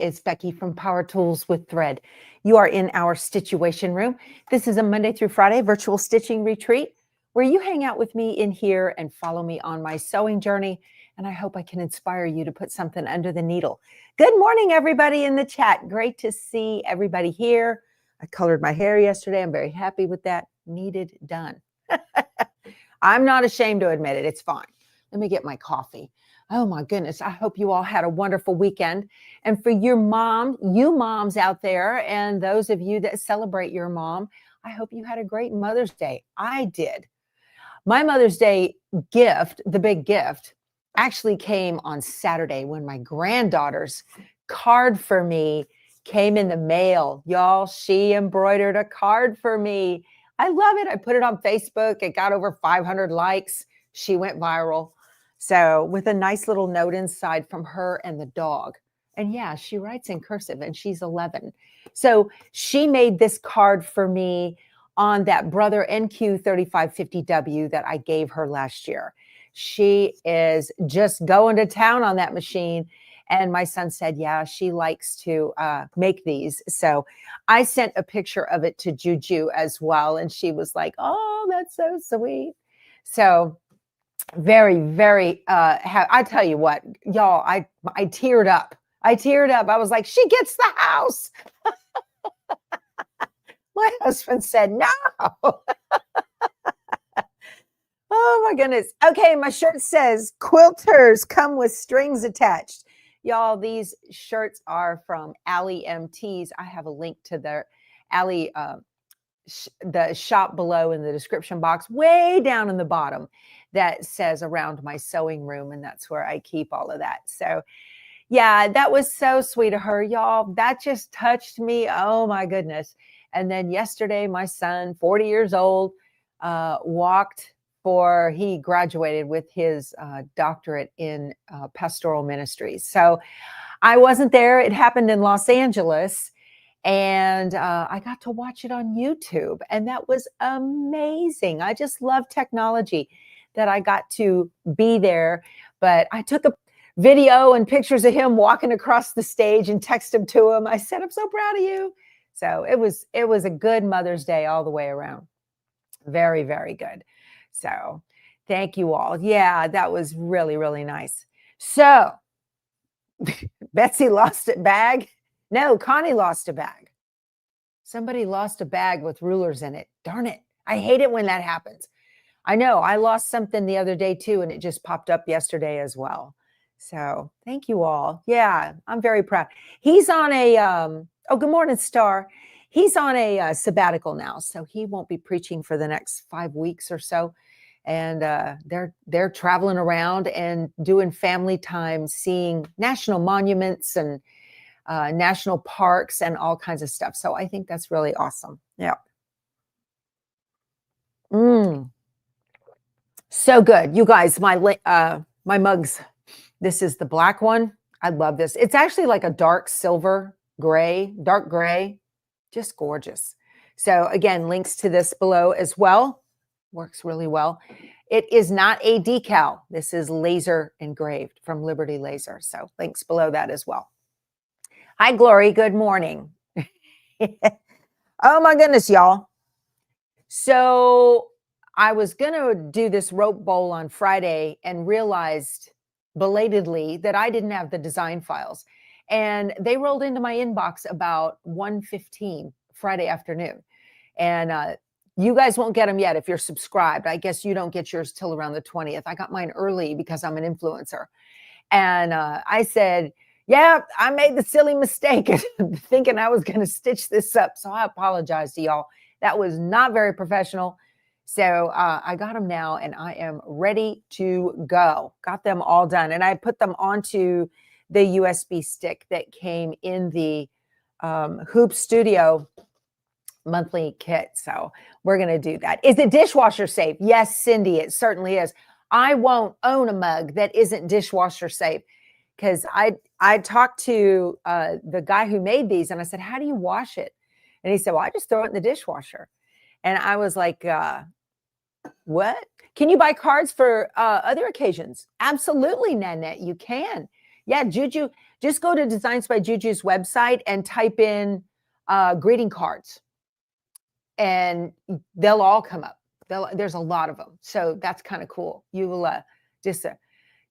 It's Becky from Power Tools with Thread. You are in our Stitchuation room. This is a Monday through Friday virtual stitching retreat where you hang out with me in here and follow me on my sewing journey. And I hope I can inspire you to put something under the needle. Good morning, everybody in the chat. Great to see everybody here. I colored my hair yesterday. I'm very happy with that. Needed done. I'm not ashamed to admit it. It's fine. Let me get my coffee. Oh my goodness. I hope you all had a wonderful weekend. And for your mom, you moms out there, and those of you that celebrate your mom, I hope you had a great Mother's Day. I did. My Mother's Day gift, the big gift, actually came on Saturday when my granddaughter's card for me came in the mail. Y'all, she embroidered a card for me. I love it. I put it on Facebook. It got over 500 likes. She went viral. So with a nice little note inside from her and the dog. And yeah, she writes in cursive and she's 11. So she made this card for me on that Brother NQ3550W that I gave her last year. She is just going to town on that machine. And my son said, yeah, she likes to make these. So I sent a picture of it to Juju as well. And she was like, oh, that's so sweet. So very, very, I tell you what, y'all, I teared up. I teared up. I was like, she gets the house. My husband said, no. Oh my goodness. Okay. My shirt says quilters come with strings attached. Y'all, these shirts are from Allie MTs. I have a link to their Allie, the shop below in the description box, way down in the bottom, that says around my sewing room. And that's where I keep all of that. So yeah, that was so sweet of her, y'all. That just touched me. Oh my goodness. And then yesterday, my son, 40 years old, he graduated with his doctorate in pastoral ministries. So I wasn't there. It happened in Los Angeles. And I got to watch it on YouTube. And that was amazing. I just love technology that I got to be there. But I took a video and pictures of him walking across the stage and texted him to him. I said, I'm so proud of you. So it was a good Mother's Day all the way around. Very, very good. So thank you all. Yeah, that was really, really nice. So Betsy lost a bag. No, Connie lost a bag. Somebody lost a bag with rulers in it. Darn it. I hate it when that happens. I know. I lost something the other day too, and it just popped up yesterday as well. So thank you all. Yeah, I'm very proud. He's on a, good morning, Star. He's on a sabbatical now, so he won't be preaching for the next 5 weeks or so. And they're traveling around and doing family time, seeing national monuments and national parks and all kinds of stuff. So I think that's really awesome. Yeah. So good. You guys, my mugs. This is the black one. I love this. It's actually like a dark silver gray, dark gray, just gorgeous. So again, links to this below as well. Works really well. It is not a decal. This is laser engraved from Liberty Laser. So links below that as well. Hi, Glory. Good morning. Oh, my goodness, y'all. So I was going to do this rope bowl on Friday and realized belatedly that I didn't have the design files. And they rolled into my inbox about 1:15 Friday afternoon. And you guys won't get them yet if you're subscribed. I guess you don't get yours till around the 20th. I got mine early because I'm an influencer. And I said, yeah, I made the silly mistake of thinking I was going to stitch this up. So I apologize to y'all. That was not very professional. So I got them now and I am ready to go. Got them all done. And I put them onto the USB stick that came in the Hoop Studio monthly kit. So we're going to do that. Is it dishwasher safe? Yes, Cindy, it certainly is. I won't own a mug that isn't dishwasher safe. Because I talked to the guy who made these and I said, how do you wash it? And he said, well, I just throw it in the dishwasher. And I was like, what? Can you buy cards for other occasions? Absolutely, Nanette, you can. Yeah, Juju Just go to Designs by Juju's website and type in greeting cards, and they'll all come up. There's a lot of them. So that's kind of cool. You will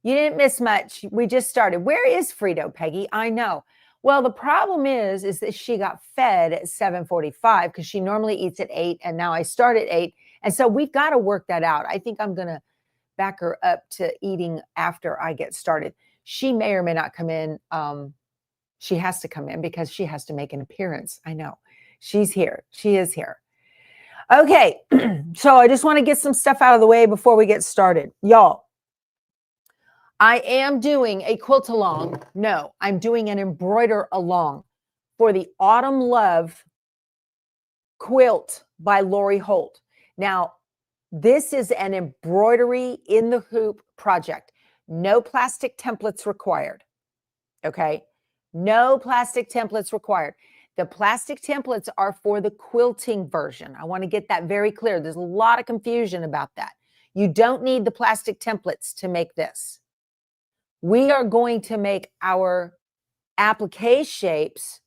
you didn't miss much. We just started. Where is Frito, Peggy? I know. Well, the problem is that she got fed at 7:45 because she normally eats at 8, and now I start at 8. And so we've got to work that out. I think I'm going to back her up to eating after I get started. She may or may not come in. She has to come in because she has to make an appearance. I know. She's here. She is here. Okay. So I just want to get some stuff out of the way before we get started. Y'all, I am doing a quilt along. No, I'm doing an embroider along for the Autumn Love quilt by Lori Holt. Now, this is an embroidery in the hoop project. No plastic templates required. Okay. No plastic templates required. The plastic templates are for the quilting version. I want to get that very clear. There's a lot of confusion about that. You don't need the plastic templates to make this. We are going to make our applique shapes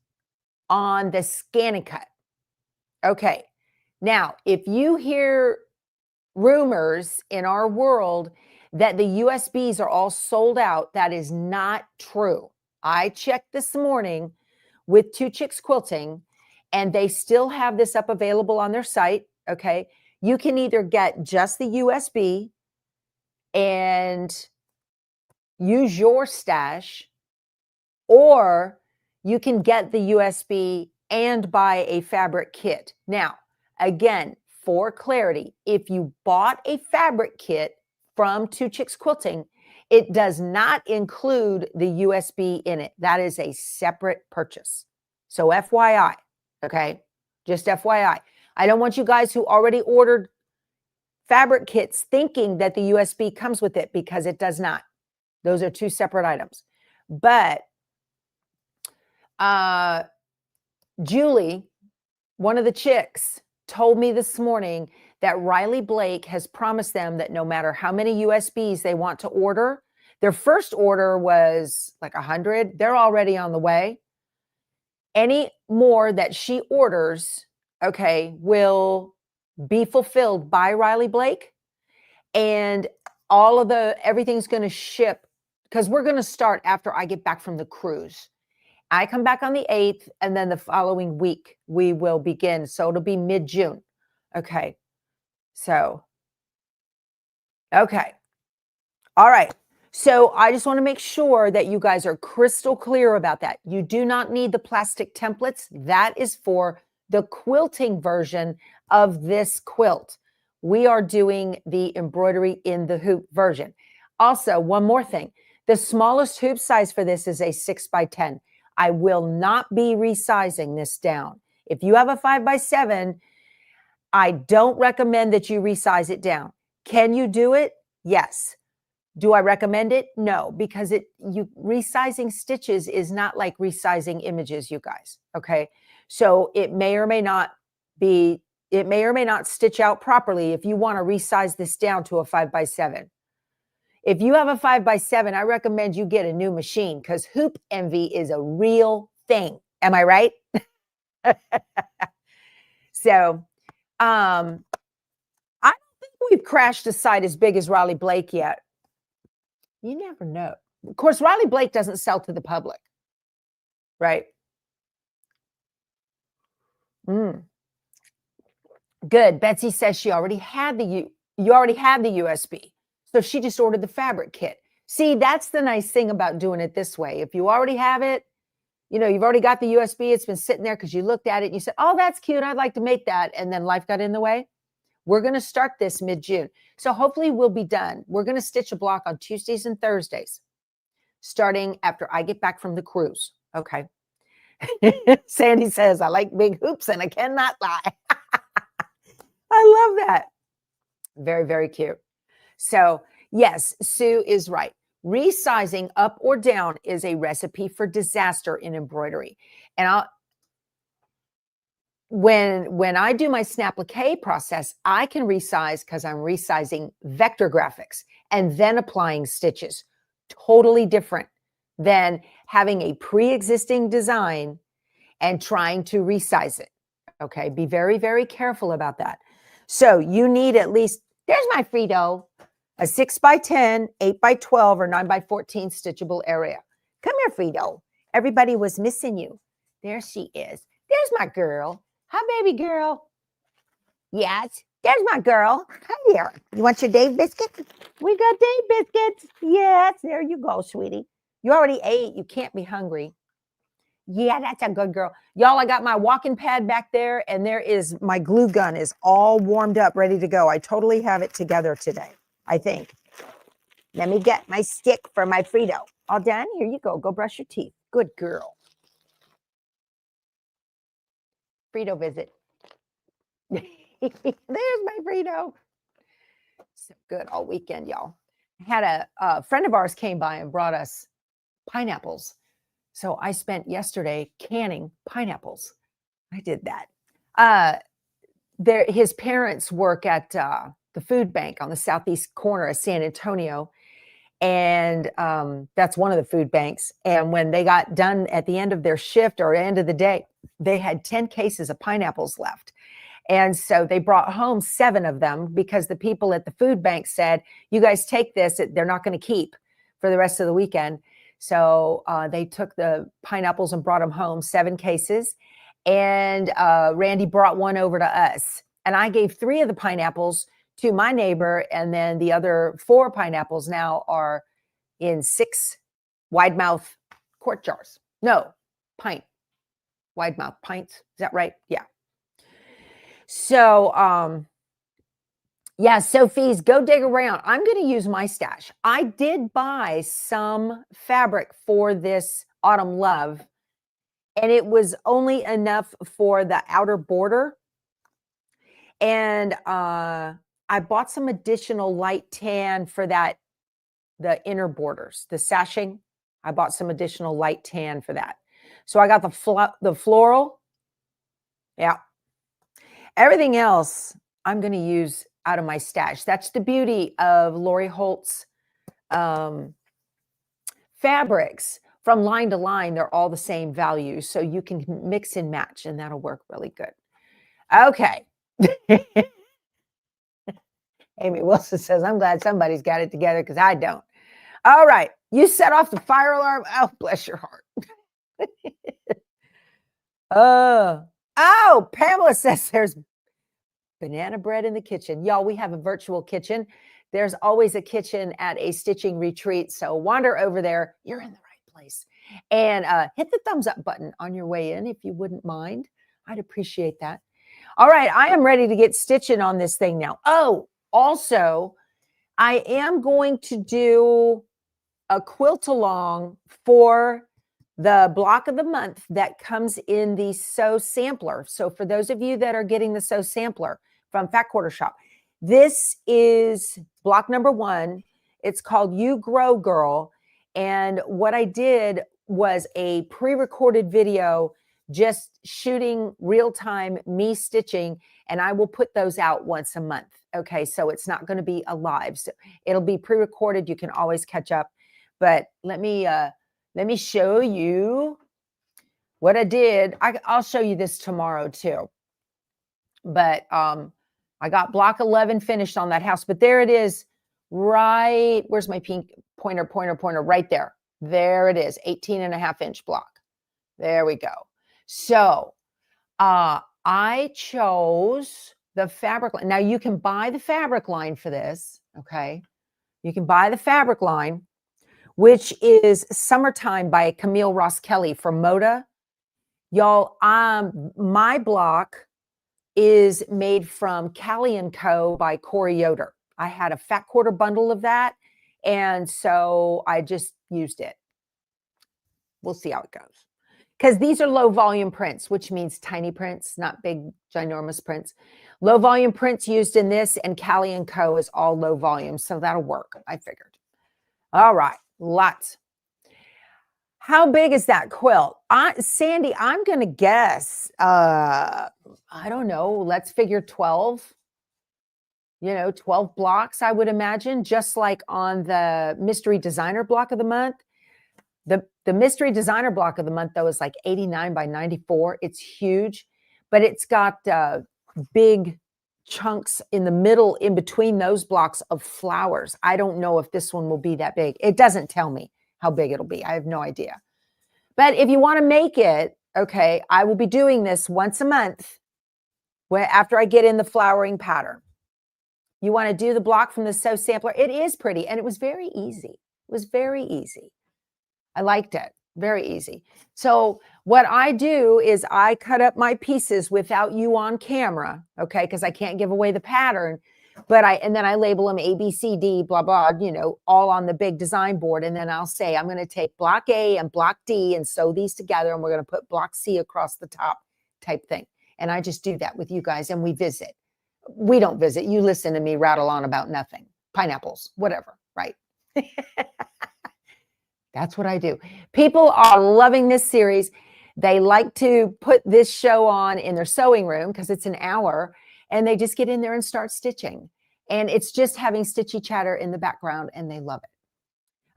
on the ScanNCut. Okay. Now, if you hear rumors in our world that the USBs are all sold out, that is not true. I checked this morning with Two Chicks Quilting, and they still have this up available on their site. Okay. You can either get just the USB and use your stash, or you can get the USB and buy a fabric kit. Now, again, for clarity, if you bought a fabric kit from Two Chicks Quilting, it does not include the USB in it. That is a separate purchase. So FYI, okay? Just FYI. I don't want you guys who already ordered fabric kits thinking that the USB comes with it, because it does not. Those are two separate items. But Julie, one of the chicks, told me this morning that Riley Blake has promised them that no matter how many USBs they want to order, their first order was like 100. They're already on the way. Any more that she orders, okay, will be fulfilled by Riley Blake. And everything's going to ship, because we're going to start after I get back from the cruise. I come back on the 8th, and then the following week we will begin. So it'll be mid-June. Okay. So, okay. All right. So I just want to make sure that you guys are crystal clear about that. You do not need the plastic templates. That is for the quilting version of this quilt. We are doing the embroidery in the hoop version. Also, one more thing. The smallest hoop size for this is a 6x10. I will not be resizing this down. If you have a 5x7, I don't recommend that you resize it down. Can you do it? Yes. Do I recommend it? No, because resizing stitches is not like resizing images, you guys. Okay. So it may or may not stitch out properly if you want to resize this down to a 5x7. If you have a 5x7, I recommend you get a new machine, because hoop envy is a real thing. Am I right? So, I don't think we've crashed a site as big as Riley Blake yet. You never know. Of course, Riley Blake doesn't sell to the public, right? Good. Betsy says you already had the USB. So she just ordered the fabric kit. See, that's the nice thing about doing it this way. If you already have it, you've already got the USB. It's been sitting there because you looked at it and you said, oh, that's cute. I'd like to make that. And then life got in the way. We're going to start this mid-June. So hopefully we'll be done. We're going to stitch a block on Tuesdays and Thursdays, starting after I get back from the cruise. Okay. Sandy says, I like big hoops and I cannot lie. I love that. Very, very cute. So yes, Sue is right. Resizing up or down is a recipe for disaster in embroidery. And when I do my snap-applique process, I can resize because I'm resizing vector graphics and then applying stitches. Totally different than having a pre-existing design and trying to resize it. Okay, be very, very careful about that. So you need at least, there's my Frito, a 6x10, 8x12, or 9x14 stitchable area. Come here, Frito. Everybody was missing you. There she is. There's my girl. Hi, baby girl. Yes, there's my girl. Hi there. You want your Dave biscuit? We got Dave biscuits. Yes, there you go, sweetie. You already ate. You can't be hungry. Yeah, that's a good girl. Y'all, I got my walking pad back there, and there is my glue gun is all warmed up, ready to go. I totally have it together today, I think. Let me get my stick for my Frito. All done? Here you go. Go brush your teeth. Good girl. Frito visit. There's my Frito. So good all weekend, y'all. Had a friend of ours came by and brought us pineapples. So I spent yesterday canning pineapples. I did that. His parents work at the food bank on the southeast corner of San Antonio. And that's one of the food banks. And when they got done at the end of their shift or end of the day, they had 10 cases of pineapples left. And so they brought home 7 of them because the people at the food bank said, you guys take this. They're not going to keep for the rest of the weekend. So they took the pineapples and brought them home, 7 cases. And Randy brought one over to us. And I gave 3 of the pineapples to my neighbor. And then the other 4 pineapples now are in 6 wide mouth quart jars. No, pint. Wide mouth pints. Is that right? Yeah. So, yeah, Sophie's, go dig around. I'm going to use my stash. I did buy some fabric for this Autumn Love, and it was only enough for the outer border. And I bought some additional light tan for the inner borders, the sashing. I bought some additional light tan for that. So I got the floral. Yeah. Everything else I'm going to use out of my stash. That's the beauty of Lori Holt's fabrics. From line to line, they're all the same value. So you can mix and match, and that'll work really good. Okay. Amy Wilson says, I'm glad somebody's got it together because I don't. All right. You set off the fire alarm. Oh, bless your heart. Oh, Pamela says there's banana bread in the kitchen. Y'all, we have a virtual kitchen. There's always a kitchen at a stitching retreat. So wander over there. You're in the right place. And hit the thumbs up button on your way in if you wouldn't mind. I'd appreciate that. All right. I am ready to get stitching on this thing now. Oh, also, I am going to do a quilt along for the block of the month that comes in the Sew Sampler. So for those of you that are getting the Sew Sampler from Fat Quarter Shop, this is block number 1. It's called You Grow Girl. And what I did was a pre-recorded video just shooting real-time me stitching, and I will put those out once a month. Okay, so it's not going to be a live. So it'll be pre-recorded. You can always catch up. But let me show you what I did. I'll show you this tomorrow too. But I got block 11 finished on that house. But there it is, right. Where's my pink pointer, right there. There it is, 18.5-inch block. There we go. So I chose the fabric line. Now you can buy the fabric line for this, okay? You can buy the fabric line, which is Summertime by Camille Ross Kelly from Moda. Y'all, my block is made from Callie & Co. by Corey Yoder. I had a fat quarter bundle of that, and so I just used it. We'll see how it goes. Because these are low volume prints, which means tiny prints, not big, ginormous prints. Low volume prints used in this, and Callie & Co. is all low volume, so that'll work, I figured. All right, lots. How big is that quilt? Sandy, I'm going to guess, I don't know, let's figure 12. 12 blocks, I would imagine, just like on the Mystery Designer block of the month. The mystery designer block of the month, though, is like 89 by 94. It's huge, but it's got big chunks in the middle, in between those blocks of flowers. I don't know if this one will be that big. It doesn't tell me how big it'll be. I have no idea. But if you want to make it, okay, I will be doing this once a month after I get in the flowering pattern. You want to do the block from the Sew Sampler. It is pretty, and it was very easy. It was very easy. I liked it. Very easy. So what I do is I cut up my pieces without you on camera, okay, because I can't give away the pattern, but and then I label them A, B, C, D, blah, blah, all on the big design board. And then I'll say, I'm going to take block A and block D and sew these together, and we're going to put block C across the top type thing. And I just do that with you guys, and we visit. We don't visit. You listen to me rattle on about nothing. Pineapples, whatever, right? That's what I do. People are loving this series. They like to put this show on in their sewing room because it's an hour, and they just get in there and start stitching. And it's just having stitchy chatter in the background, and they love it.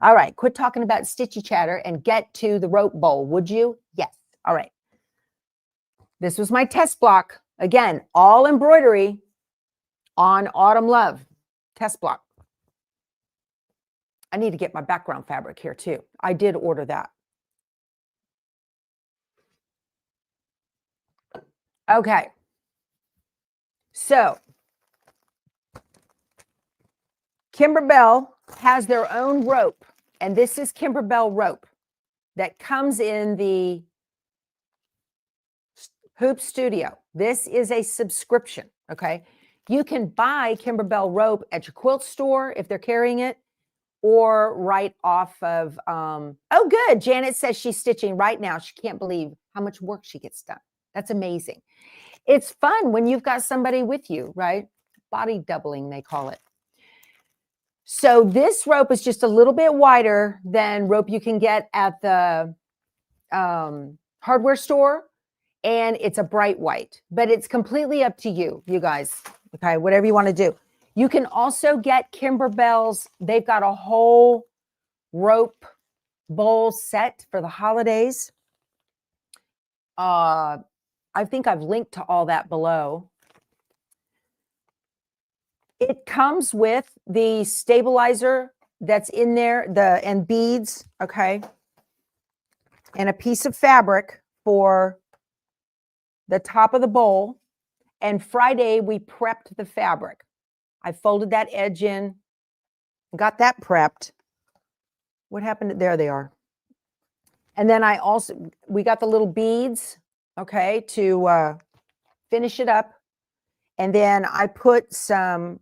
All right, quit talking about stitchy chatter and get to the rope bowl, would you? Yes. All right. This was my test block. Again, all embroidery on Autumn Love test block. I need to get my background fabric here too. I did order that. Okay. So Kimberbell has their own rope, and this is Kimberbell rope that comes in the Hoop Studio. This is a subscription, okay? You can buy Kimberbell rope at your quilt store if they're carrying it, or right off of, oh, good. Janet says she's stitching right now. She can't believe how much work she gets done. That's amazing. It's fun when you've got somebody with you, right? Body doubling, they call it. So this rope is just a little bit wider than rope you can get at the hardware store. And it's a bright white, but it's completely up to you, you guys. Okay, whatever you want to do. You can also get Kimberbell's. They've got a whole rope bowl set for the holidays. I think I've linked to all that below. It comes with the stabilizer that's in there, and beads, okay, and a piece of fabric for the top of the bowl. And Friday, we prepped the fabric. I folded that edge in, got that prepped. What happened? There they are. And then we got the little beads, okay, to finish it up. And then I put some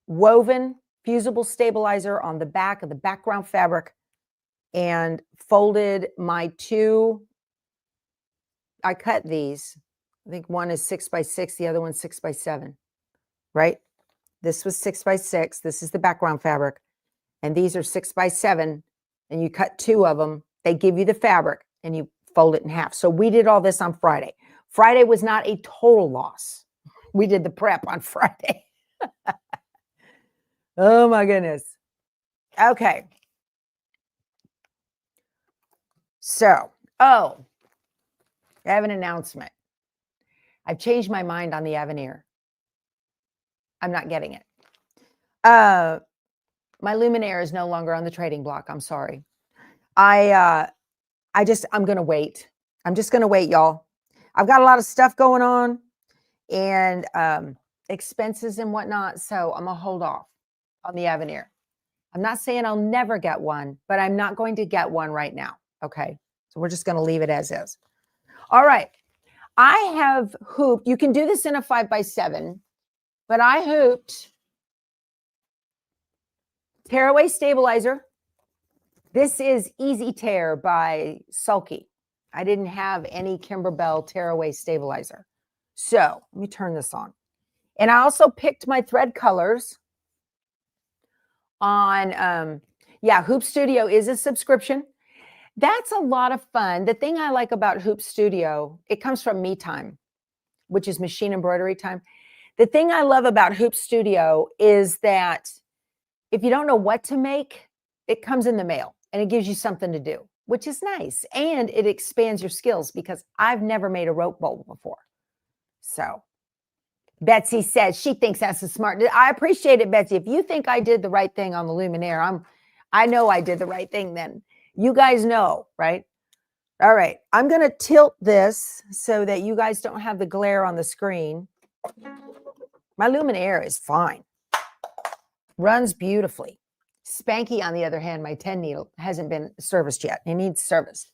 woven fusible stabilizer on the back of the background fabric and folded my two. I cut these. I think one is 6 by 6, the other one's 6 by 7, right? This was 6 by 6. This is the background fabric. And these are 6 by 7. And you cut two of them. They give you the fabric and you fold it in half. So we did all this on Friday. Friday was not a total loss. We did the prep on Friday. Oh my goodness. Okay. So, I have an announcement. I've changed my mind on the Avenir. I'm not getting it. My Luminaire is no longer on the trading block. I'm sorry. I'm going to wait. I'm just going to wait, y'all. I've got a lot of stuff going on and expenses and whatnot. So I'm going to hold off on the Avenir. I'm not saying I'll never get one, but I'm not going to get one right now. Okay. So we're just going to leave it as is. All right. I have hooped. You can do this in a 5 by 7, but I hooped tearaway stabilizer. This is Easy Tear by Sulky. I didn't have any Kimberbell tearaway stabilizer. So let me turn this on. And I also picked my thread colors on, Hoop Studio is a subscription. That's a lot of fun. The thing I like about Hoop Studio, it comes from Me Time, which is machine embroidery time. The thing I love about Hoop Studio is that if you don't know what to make, it comes in the mail and it gives you something to do. which is nice. And it expands your skills because I've never made a rope bowl before. So Betsy says she thinks that's a smart. I appreciate it, Betsy. If you think I did the right thing on the Luminaire, I know I did the right thing then. You guys know, right? All right. I'm going to tilt this so that you guys don't have the glare on the screen. My Luminaire is fine. Runs beautifully. Spanky, on the other hand, my 10 needle hasn't been serviced yet. It needs serviced.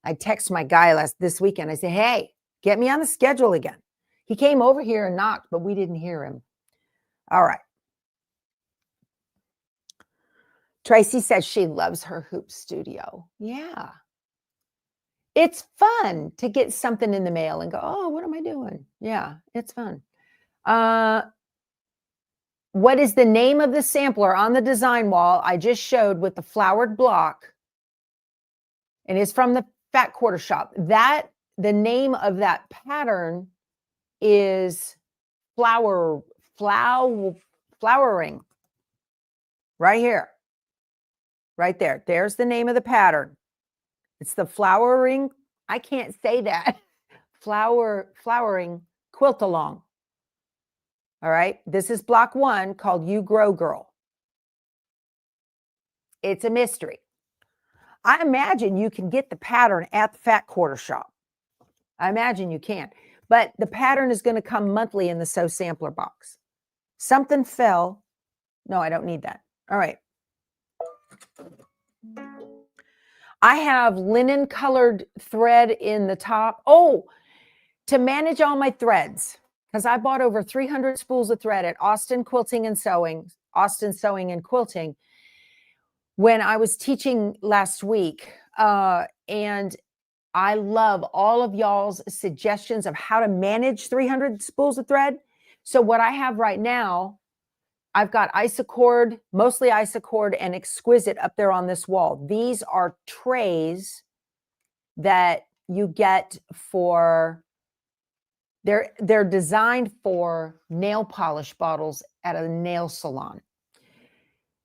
I text my guy this weekend. I say, hey, get me on the schedule again. He came over here and knocked, but we didn't hear him. All right. Tracy says she loves her hoop studio. Yeah. It's fun to get something in the mail and go, oh, what am I doing? Yeah, it's fun. What is the name of the sampler on the design wall I just showed with the flowered block? And it's from the Fat Quarter Shop. The name of that pattern is flowering. Right here. Right there. There's the name of the pattern. It's the flowering. I can't say that. Flowering quilt along. All right. This is block 1 called You Grow Girl. It's a mystery. I imagine you can get the pattern at the Fat Quarter Shop. I imagine you can. But the pattern is going to come monthly in the Sew Sampler box. Something fell. No, I don't need that. All right. I have linen colored thread in the top. Oh, to manage all my threads, because I bought over 300 spools of thread at Austin Quilting and Sewing, Austin Sewing and Quilting, when I was teaching last week. And I love all of y'all's suggestions of how to manage 300 spools of thread. So what I have right now, I've got Isacord, mostly Isacord and Exquisite up there on this wall. These are trays that you get for, they're designed for nail polish bottles at a nail salon.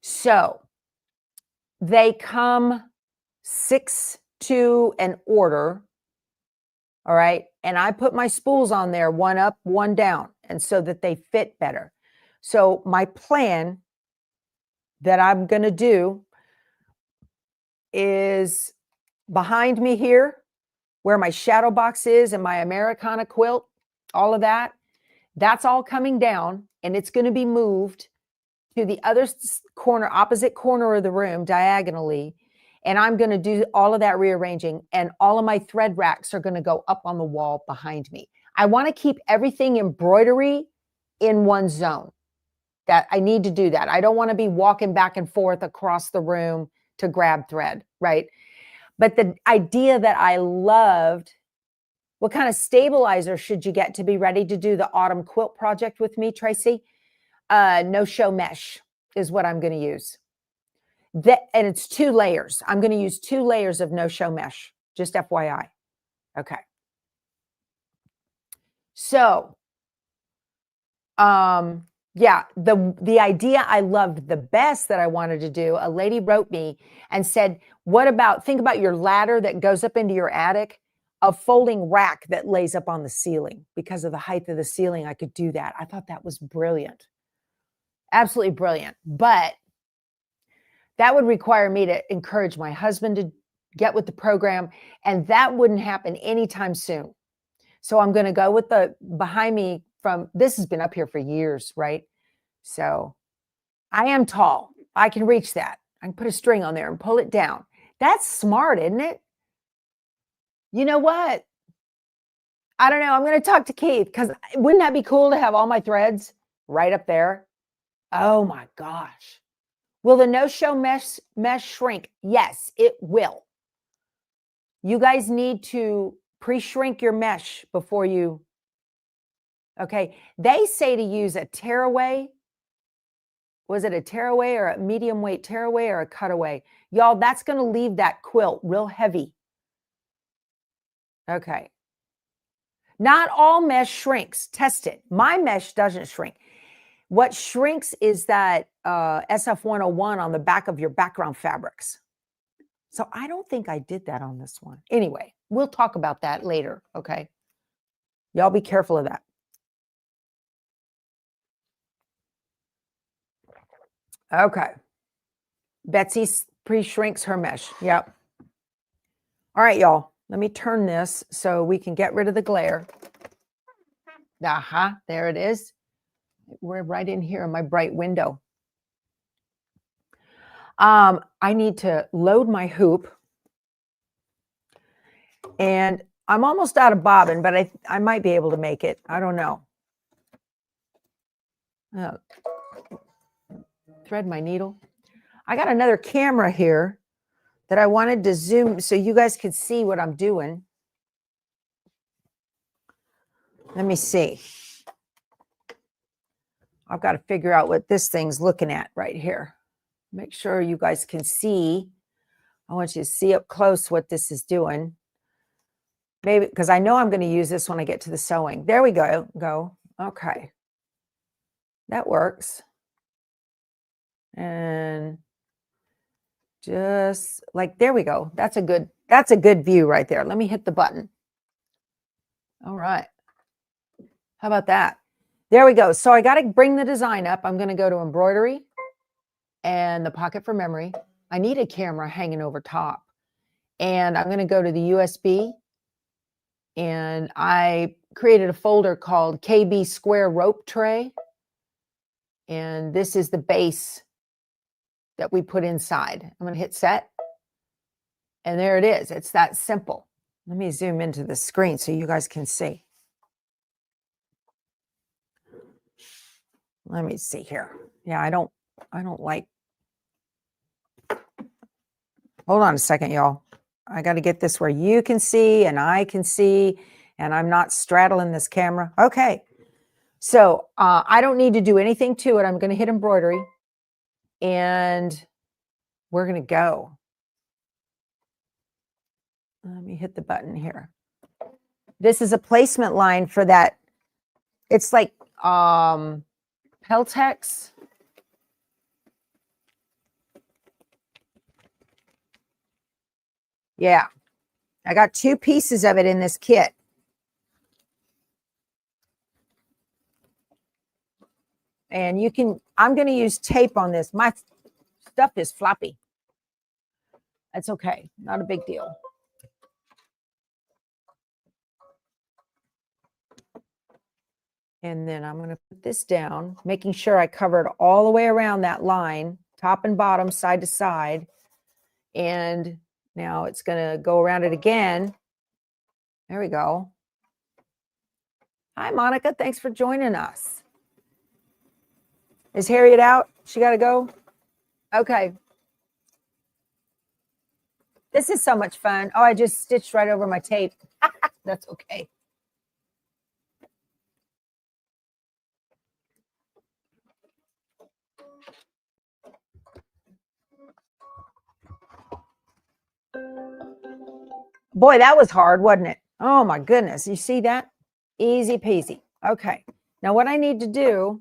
So they come 6 to an order. All right. And I put my spools on there, one up, one down, and so that they fit better. So my plan that I'm going to do is behind me here, where my shadow box is and my Americana quilt, all of that, that's all coming down, and it's going to be moved to the other corner, opposite corner of the room diagonally. And I'm going to do all of that rearranging, and all of my thread racks are going to go up on the wall behind me. I want to keep everything embroidery in one zone. That I need to do that. I don't want to be walking back and forth across the room to grab thread, right? But the idea that I loved, what kind of stabilizer should you get to be ready to do the autumn quilt project with me, Tracy? No-show mesh is what I'm going to use. And it's 2 layers. I'm going to use 2 layers of no-show mesh, just FYI. Okay. So, yeah, the idea I loved the best that I wanted to do, a lady wrote me and said, think about your ladder that goes up into your attic, a folding rack that lays up on the ceiling. Because of the height of the ceiling, I could do that. I thought that was brilliant. Absolutely brilliant. But that would require me to encourage my husband to get with the program, and that wouldn't happen anytime soon. So I'm going to go with the behind me this has been up here for years, right? So I am tall. I can reach that. I can put a string on there and pull it down. That's smart, isn't it? You know what? I don't know. I'm going to talk to Keith, because wouldn't that be cool to have all my threads right up there? Oh my gosh. Will the no-show mesh shrink? Yes, it will. You guys need to pre-shrink your mesh before you. Okay. They say to use a tearaway. Was it a tearaway or a medium weight tearaway or a cutaway? Y'all, that's going to leave that quilt real heavy. Okay. Not all mesh shrinks. Test it. My mesh doesn't shrink. What shrinks is that SF101 on the back of your background fabrics. So I don't think I did that on this one. Anyway, we'll talk about that later, okay? Y'all be careful of that. Okay. Betsy pre-shrinks her mesh. Yep. All right, y'all. Let me turn this so we can get rid of the glare. Aha, there it is. We're right in here in my bright window. I need to load my hoop. And I'm almost out of bobbin, but I might be able to make it. I don't know. Thread my needle. I got another camera here that I wanted to zoom so you guys could see what I'm doing. Let me see. I've got to figure out what this thing's looking at right here. Make sure you guys can see. I want you to see up close what this is doing. Maybe because I know I'm going to use this when I get to the sewing. There we go. Okay. That works. And just like, there we go. That's a good view right there. Let me hit the button. All right. How about that? There we go. So I got to bring the design up. I'm going to go to embroidery and the pocket for memory. I need a camera hanging over top. And I'm going to go to the USB. And I created a folder called KB Square Rope Tray. And this is the base that we put inside. I'm going to hit set. And there it is. It's that simple. Let me zoom into the screen so you guys can see. Let me see here. Yeah, I don't like. Hold on a second, y'all. I got to get this where you can see and I can see, and I'm not straddling this camera. Okay. So I don't need to do anything to it. I'm going to hit embroidery and we're going to go. Let me hit the button here. This is a placement line for that. It's like Peltex. Yeah. I got 2 pieces of it in this kit. And you can, I'm going to use tape on this. My stuff is floppy. That's okay. Not a big deal. And then I'm going to put this down, making sure I covered all the way around that line, top and bottom, side to side. And now it's going to go around it again. There we go. Hi, Monica. Thanks for joining us. Is Harriet out? She got to go? Okay. This is so much fun. Oh, I just stitched right over my tape. That's okay. Boy, that was hard, wasn't it? Oh, my goodness. You see that? Easy peasy. Okay. Now, what I need to do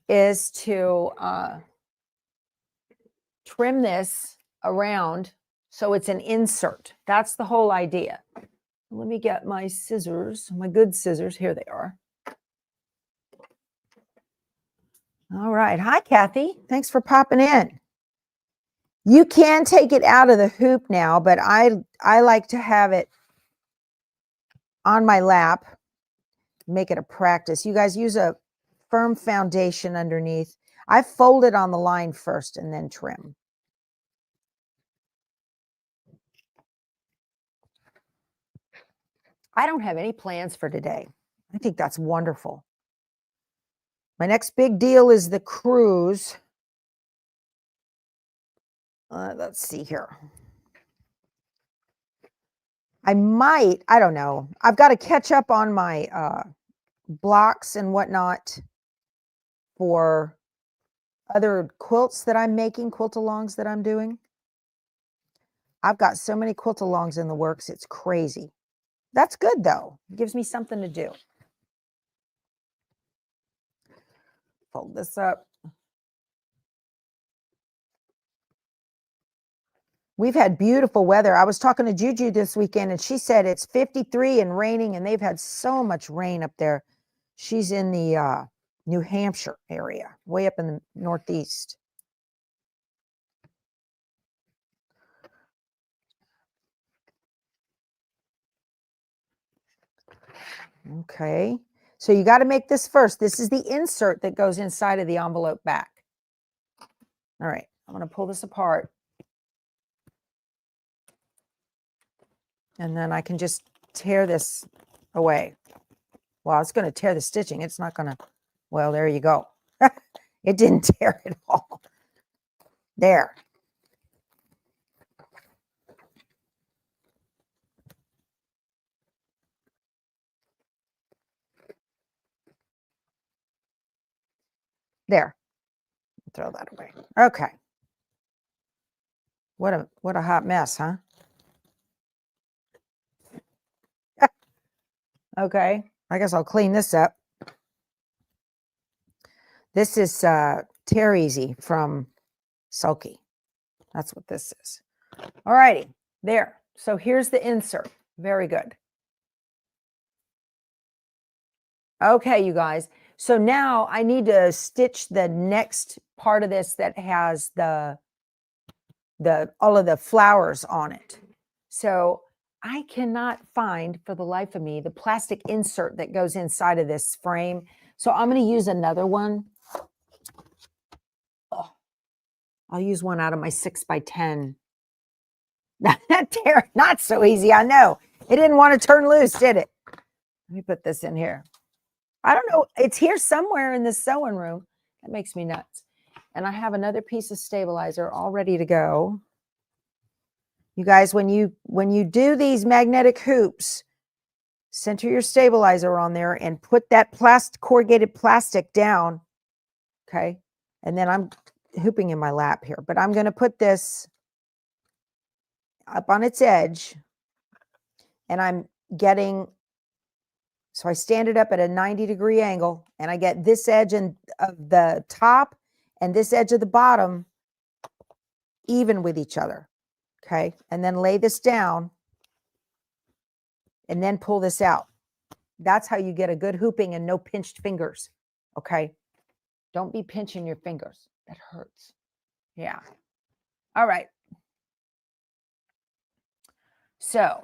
is to trim this around so it's an insert. That's the whole idea. Let me get my scissors, my good scissors. Here they are. All right. Hi, Kathy. Thanks for popping in. You can take it out of the hoop now, but I like to have it on my lap, make it a practice. You guys use a firm foundation underneath. I fold it on the line first and then trim. I don't have any plans for today. I think that's wonderful. My next big deal is the cruise. Let's see here. I don't know. I've got to catch up on my blocks and whatnot for other quilts that I'm making, quilt-alongs that I'm doing. I've got so many quilt-alongs in the works, it's crazy. That's good, though. It gives me something to do. Fold this up. We've had beautiful weather. I was talking to Juju this weekend, and she said it's 53 and raining, and they've had so much rain up there. She's in the New Hampshire area, way up in the Northeast. Okay, so you got to make this first. This is the insert that goes inside of the envelope back. All right, I'm going to pull this apart. And then I can just tear this away. Well, it's going to tear the stitching. It's not going to, well, there you go. It didn't tear it all. There. There. Throw that away. Okay. What a hot mess, huh? Okay. I guess I'll clean this up. This is Tear Easy from Sulky. That's what this is. All righty. There. So here's the insert. Very good. Okay, you guys. So now I need to stitch the next part of this that has all of the flowers on it. So I cannot find for the life of me the plastic insert that goes inside of this frame. So I'm going to use another one. Oh, I'll use one out of my 6x10. Not so easy, I know. It didn't want to turn loose, did it? Let me put this in here. I don't know. It's here somewhere in the sewing room. That makes me nuts. And I have another piece of stabilizer all ready to go. You guys, when you do these magnetic hoops, center your stabilizer on there and put that corrugated plastic down. Okay. And then I'm hooping in my lap here, but I'm going to put this up on its edge, and I'm getting, so I stand it up at a 90-degree angle, and I get this edge of the top and this edge of the bottom even with each other. Okay. And then lay this down and then pull this out. That's how you get a good hooping and no pinched fingers. Okay. Don't be pinching your fingers. That hurts. Yeah. All right. So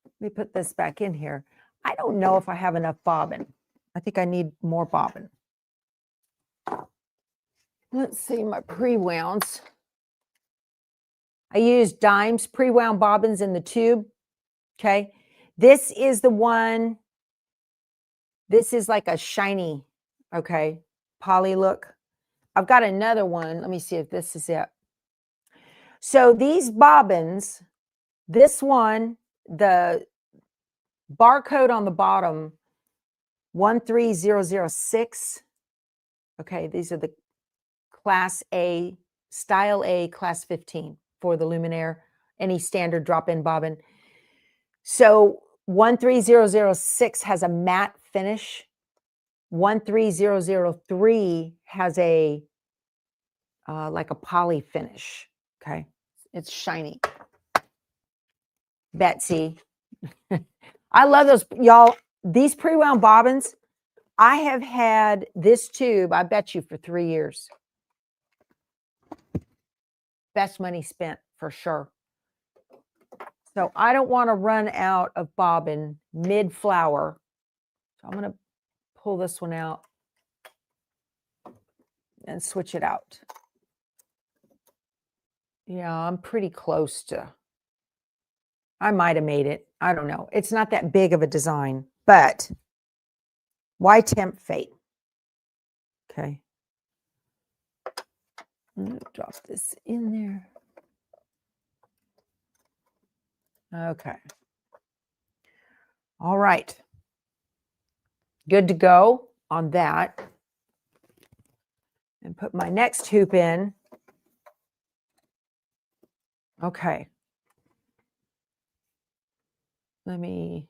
let me put this back in here. I don't know if I have enough bobbin. I think I need more bobbin. Let's see my pre-wounds. I used Dimes pre-wound bobbins in the tube. Okay. This is the one. This is like a shiny, okay, poly look. I've got another one. Let me see if this is it. So these bobbins, this one, the barcode on the bottom, 13006. Okay, these are the Class A, Style A, Class 15 for the Luminaire, any standard drop-in bobbin. So 13006 has a matte finish. 13003 has a like a poly finish. Okay, it's shiny. Betsy, I love those, y'all. These pre-wound bobbins, I have had this tube, I bet you, for 3 years. Best money spent for sure. So I don't want to run out of bobbin mid-flower. So I'm going to pull this one out and switch it out. Yeah, I'm pretty close to, I might have made it. I don't know. It's not that big of a design, but why tempt fate? Okay. I'm going to drop this in there. Okay. All right. Good to go on that. And put my next hoop in. Okay. Let me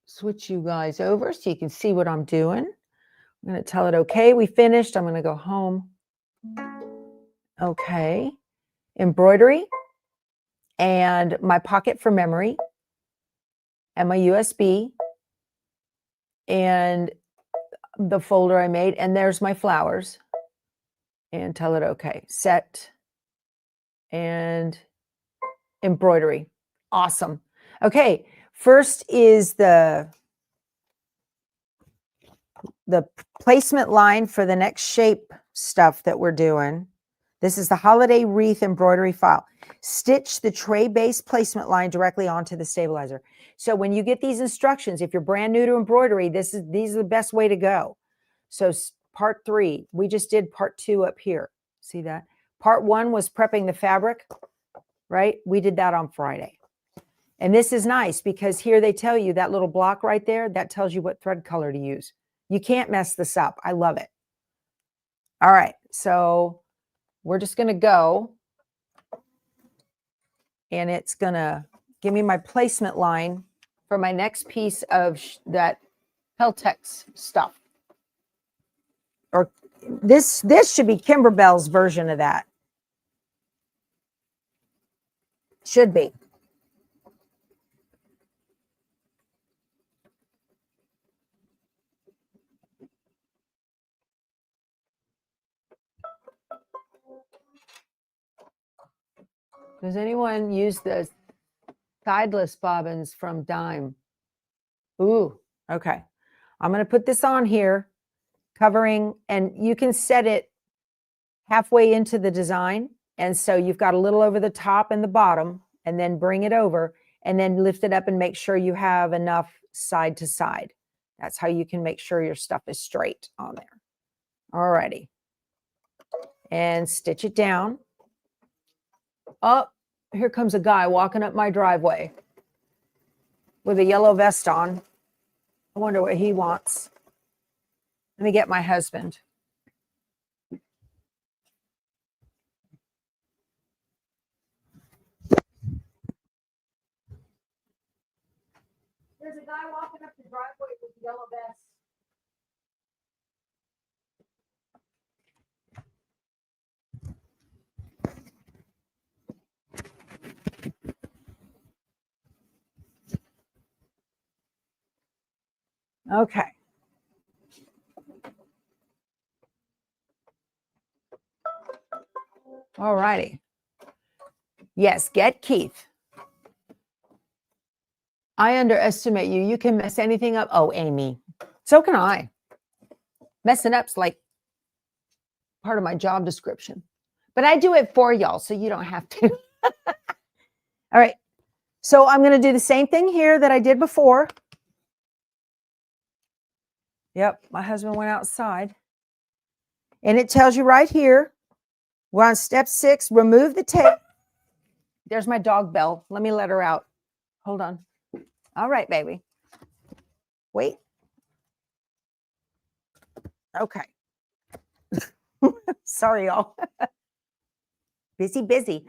switch you guys over so you can see what I'm doing. I'm going to tell it, okay, we finished. I'm going to go home. Okay. Embroidery. and my pocket for memory and my USB and the folder I made. And there's my flowers. And tell it okay. Set and embroidery. Awesome. Okay, first is the placement line for the next shape stuff that we're doing. This is the holiday wreath embroidery file. Stitch the tray base placement line directly onto the stabilizer. So when you get these instructions, if you're brand new to embroidery, these are the best way to go. So part 3, we just did part 2 up here. See that? Part 1 was prepping the fabric, right? We did that on Friday. And this is nice because here they tell you that little block right there, that tells you what thread color to use. You can't mess this up. I love it. All right, so we're just going to go, and it's going to give me my placement line for my next piece of that Peltex stuff. Or this should be Kimberbell's version of that. Should be. Does anyone use the sideless bobbins from Dime? Ooh, okay. I'm going to put this on here, covering, and you can set it halfway into the design. And so you've got a little over the top and the bottom, and then bring it over and then lift it up and make sure you have enough side to side. That's how you can make sure your stuff is straight on there. All righty. And stitch it down. Oh, here comes a guy walking up my driveway with a yellow vest on. I wonder what he wants. Let me get my husband. There's a guy walking up the driveway with a yellow vest. Okay. All righty. Yes, get Keith. I underestimate you. You can mess anything up. Oh, Amy. So can I. Messing up's like part of my job description. But I do it for y'all, so you don't have to. All right. So I'm going to do the same thing here that I did before. Yep, my husband went outside. And it tells you right here, we're on step 6, remove the tape. There's my dog Belle. Let me let her out. Hold on. All right, baby. Wait. Okay. Sorry, y'all. Busy.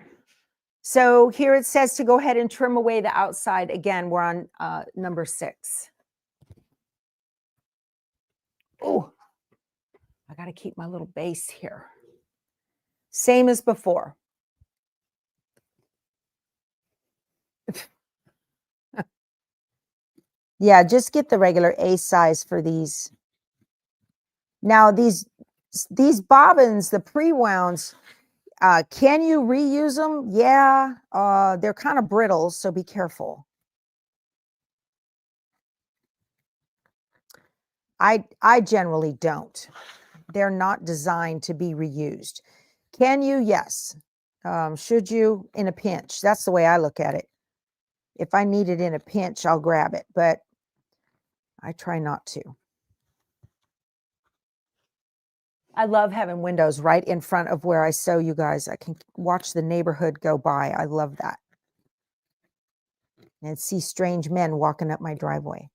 So here it says to go ahead and trim away the outside. Again, we're on number 6. Oh, I got to keep my little base here. Same as before. Yeah, just get the regular A size for these. Now, these bobbins, the pre-wounds, can you reuse them? Yeah, they're kind of brittle, so be careful. I generally don't. They're not designed to be reused. Can you? Yes. Should you? In a pinch. That's the way I look at it. If I need it in a pinch, I'll grab it, but I try not to. I love having windows right in front of where I sew, you guys. I can watch the neighborhood go by. I love that. And see strange men walking up my driveway.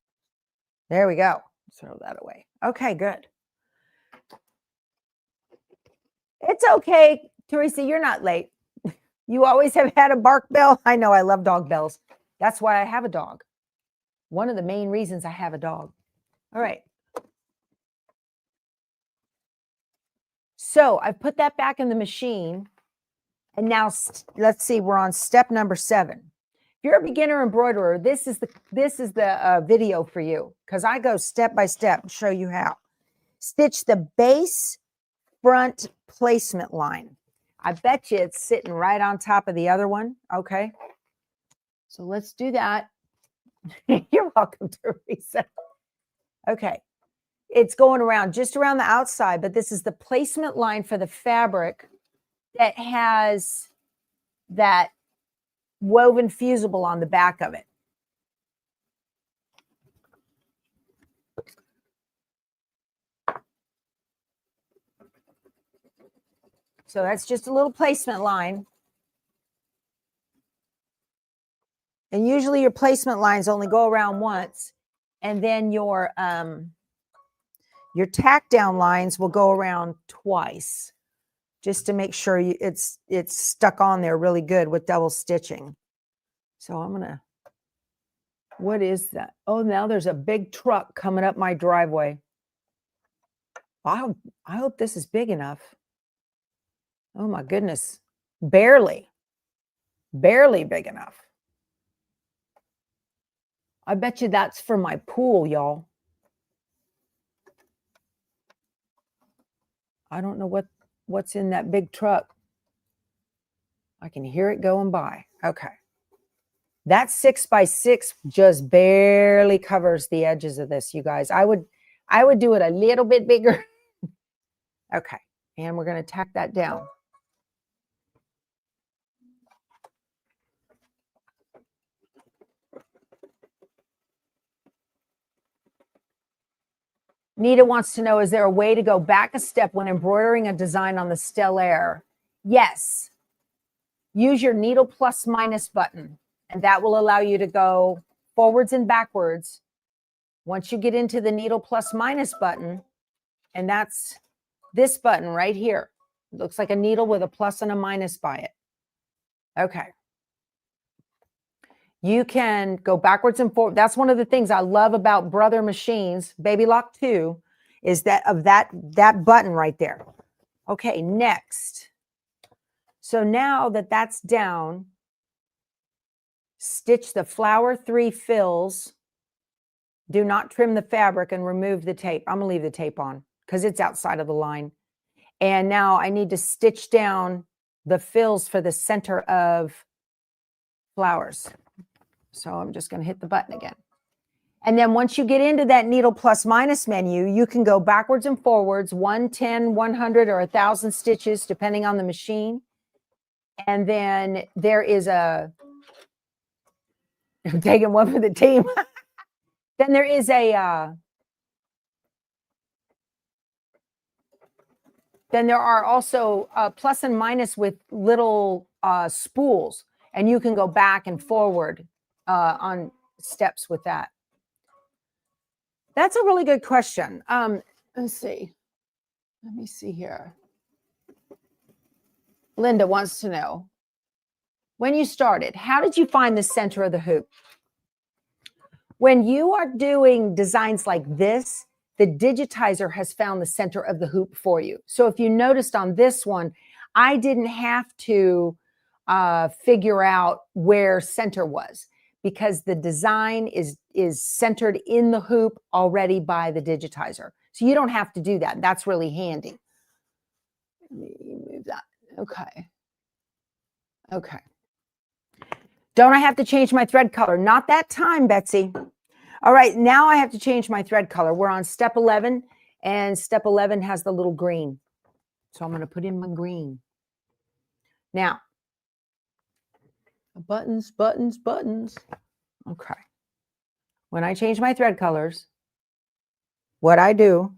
There we go. Throw that away. Okay, good. It's okay, Teresa, you're not late. You always have had a bark bell. I know, I love dog bells. That's why I have a dog. One of the main reasons I have a dog. All right. So I put that back in the machine. And now let's see, we're on step number 7. If you're a beginner embroiderer, this is the video for you, because I go step by step and show you how. Stitch the base front placement line. I bet you it's sitting right on top of the other one. Okay. So let's do that. You're welcome, Teresa. Okay. It's going around just around the outside, but this is the placement line for the fabric that has that woven fusible on the back of it. So that's just a little placement line. And usually your placement lines only go around once, and then your tack down lines will go around twice, just to make sure it's stuck on there really good with double stitching. So I'm gonna, what is that? Oh, now there's a big truck coming up my driveway. I hope this is big enough. Oh my goodness, barely big enough. I bet you that's for my pool, y'all. I don't know what's in that big truck. I can hear it going by. Okay. That 6 by 6 just barely covers the edges of this, you guys. I would do it a little bit bigger. Okay. And we're going to tack that down. Nita wants to know, is there a way to go back a step when embroidering a design on the Stellaire? Yes. Use your needle plus minus button, and that will allow you to go forwards and backwards. Once you get into the needle plus minus button, and that's this button right here. It looks like a needle with a plus and a minus by it. Okay. You can go backwards and forward. That's one of the things I love about Brother Machines, Baby Lock 2, is that button right there. Okay, next. So now that that's down, stitch the flower 3 fills. Do not trim the fabric and remove the tape. I'm going to leave the tape on because it's outside of the line. And now I need to stitch down the fills for the center of flowers. So I'm just going to hit the button again. And then once you get into that needle plus minus menu, you can go backwards and forwards, 1, 10, 100, or 1,000 stitches, depending on the machine. And then there is I'm taking one for the team. Then there is then there are also plus and minus with little spools, and you can go back and forward on steps with that. That's a really good question. Let's see. Let me see here. Linda wants to know, when you started, how did you find the center of the hoop? When you are doing designs like this, the digitizer has found the center of the hoop for you. So if you noticed on this one, I didn't have to figure out where center was, because the design is centered in the hoop already by the digitizer. So you don't have to do that. That's really handy. Let me move that. Okay. Okay. Don't I have to change my thread color? Not that time, Betsy. All right, now I have to change my thread color. We're on step 11, and step 11 has the little green. So I'm going to put in my green. Now, buttons, buttons, buttons. Okay. When I change my thread colors, what I do,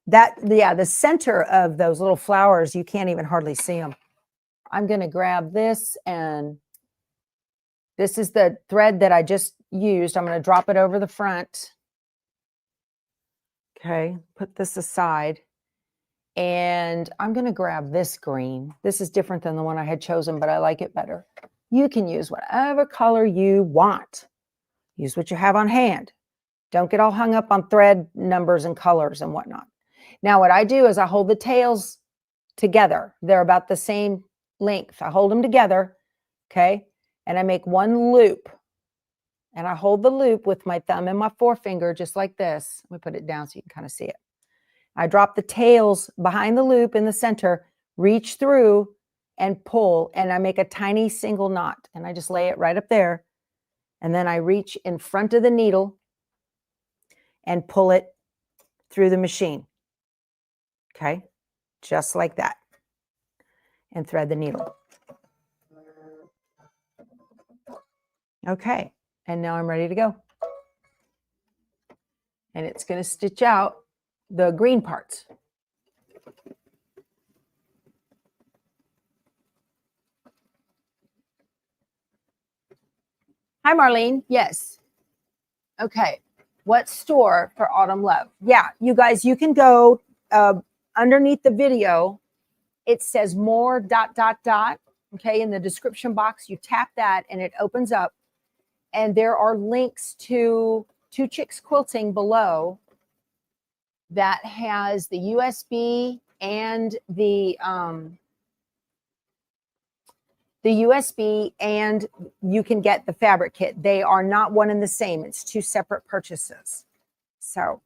the center of those little flowers, you can't even hardly see them. I'm going to grab this, and this is the thread that I just used. I'm going to drop it over the front. Okay, put this aside. And I'm going to grab this green. This is different than the one I had chosen, but I like it better. You can use whatever color you want. Use what you have on hand. Don't get all hung up on thread numbers and colors and whatnot. Now, what I do is I hold the tails together. They're about the same length. I hold them together, okay? And I make one loop. And I hold the loop with my thumb and my forefinger just like this. Let me put it down so you can kind of see it. I drop the tails behind the loop in the center, reach through and pull, and I make a tiny single knot. And I just lay it right up there. And then I reach in front of the needle and pull it through the machine. Okay, just like that. And thread the needle. Okay, and now I'm ready to go. And it's going to stitch out the green parts. Hi, Marlene. Yes. Okay. What store for Autumn Love? Yeah, you guys, you can go underneath the video. It says more ... Okay, in the description box, you tap that and it opens up. And there are links to Two Chicks Quilting below that has the USB and the USB, and you can get the fabric kit. They are not one and the same. It's two separate purchases. So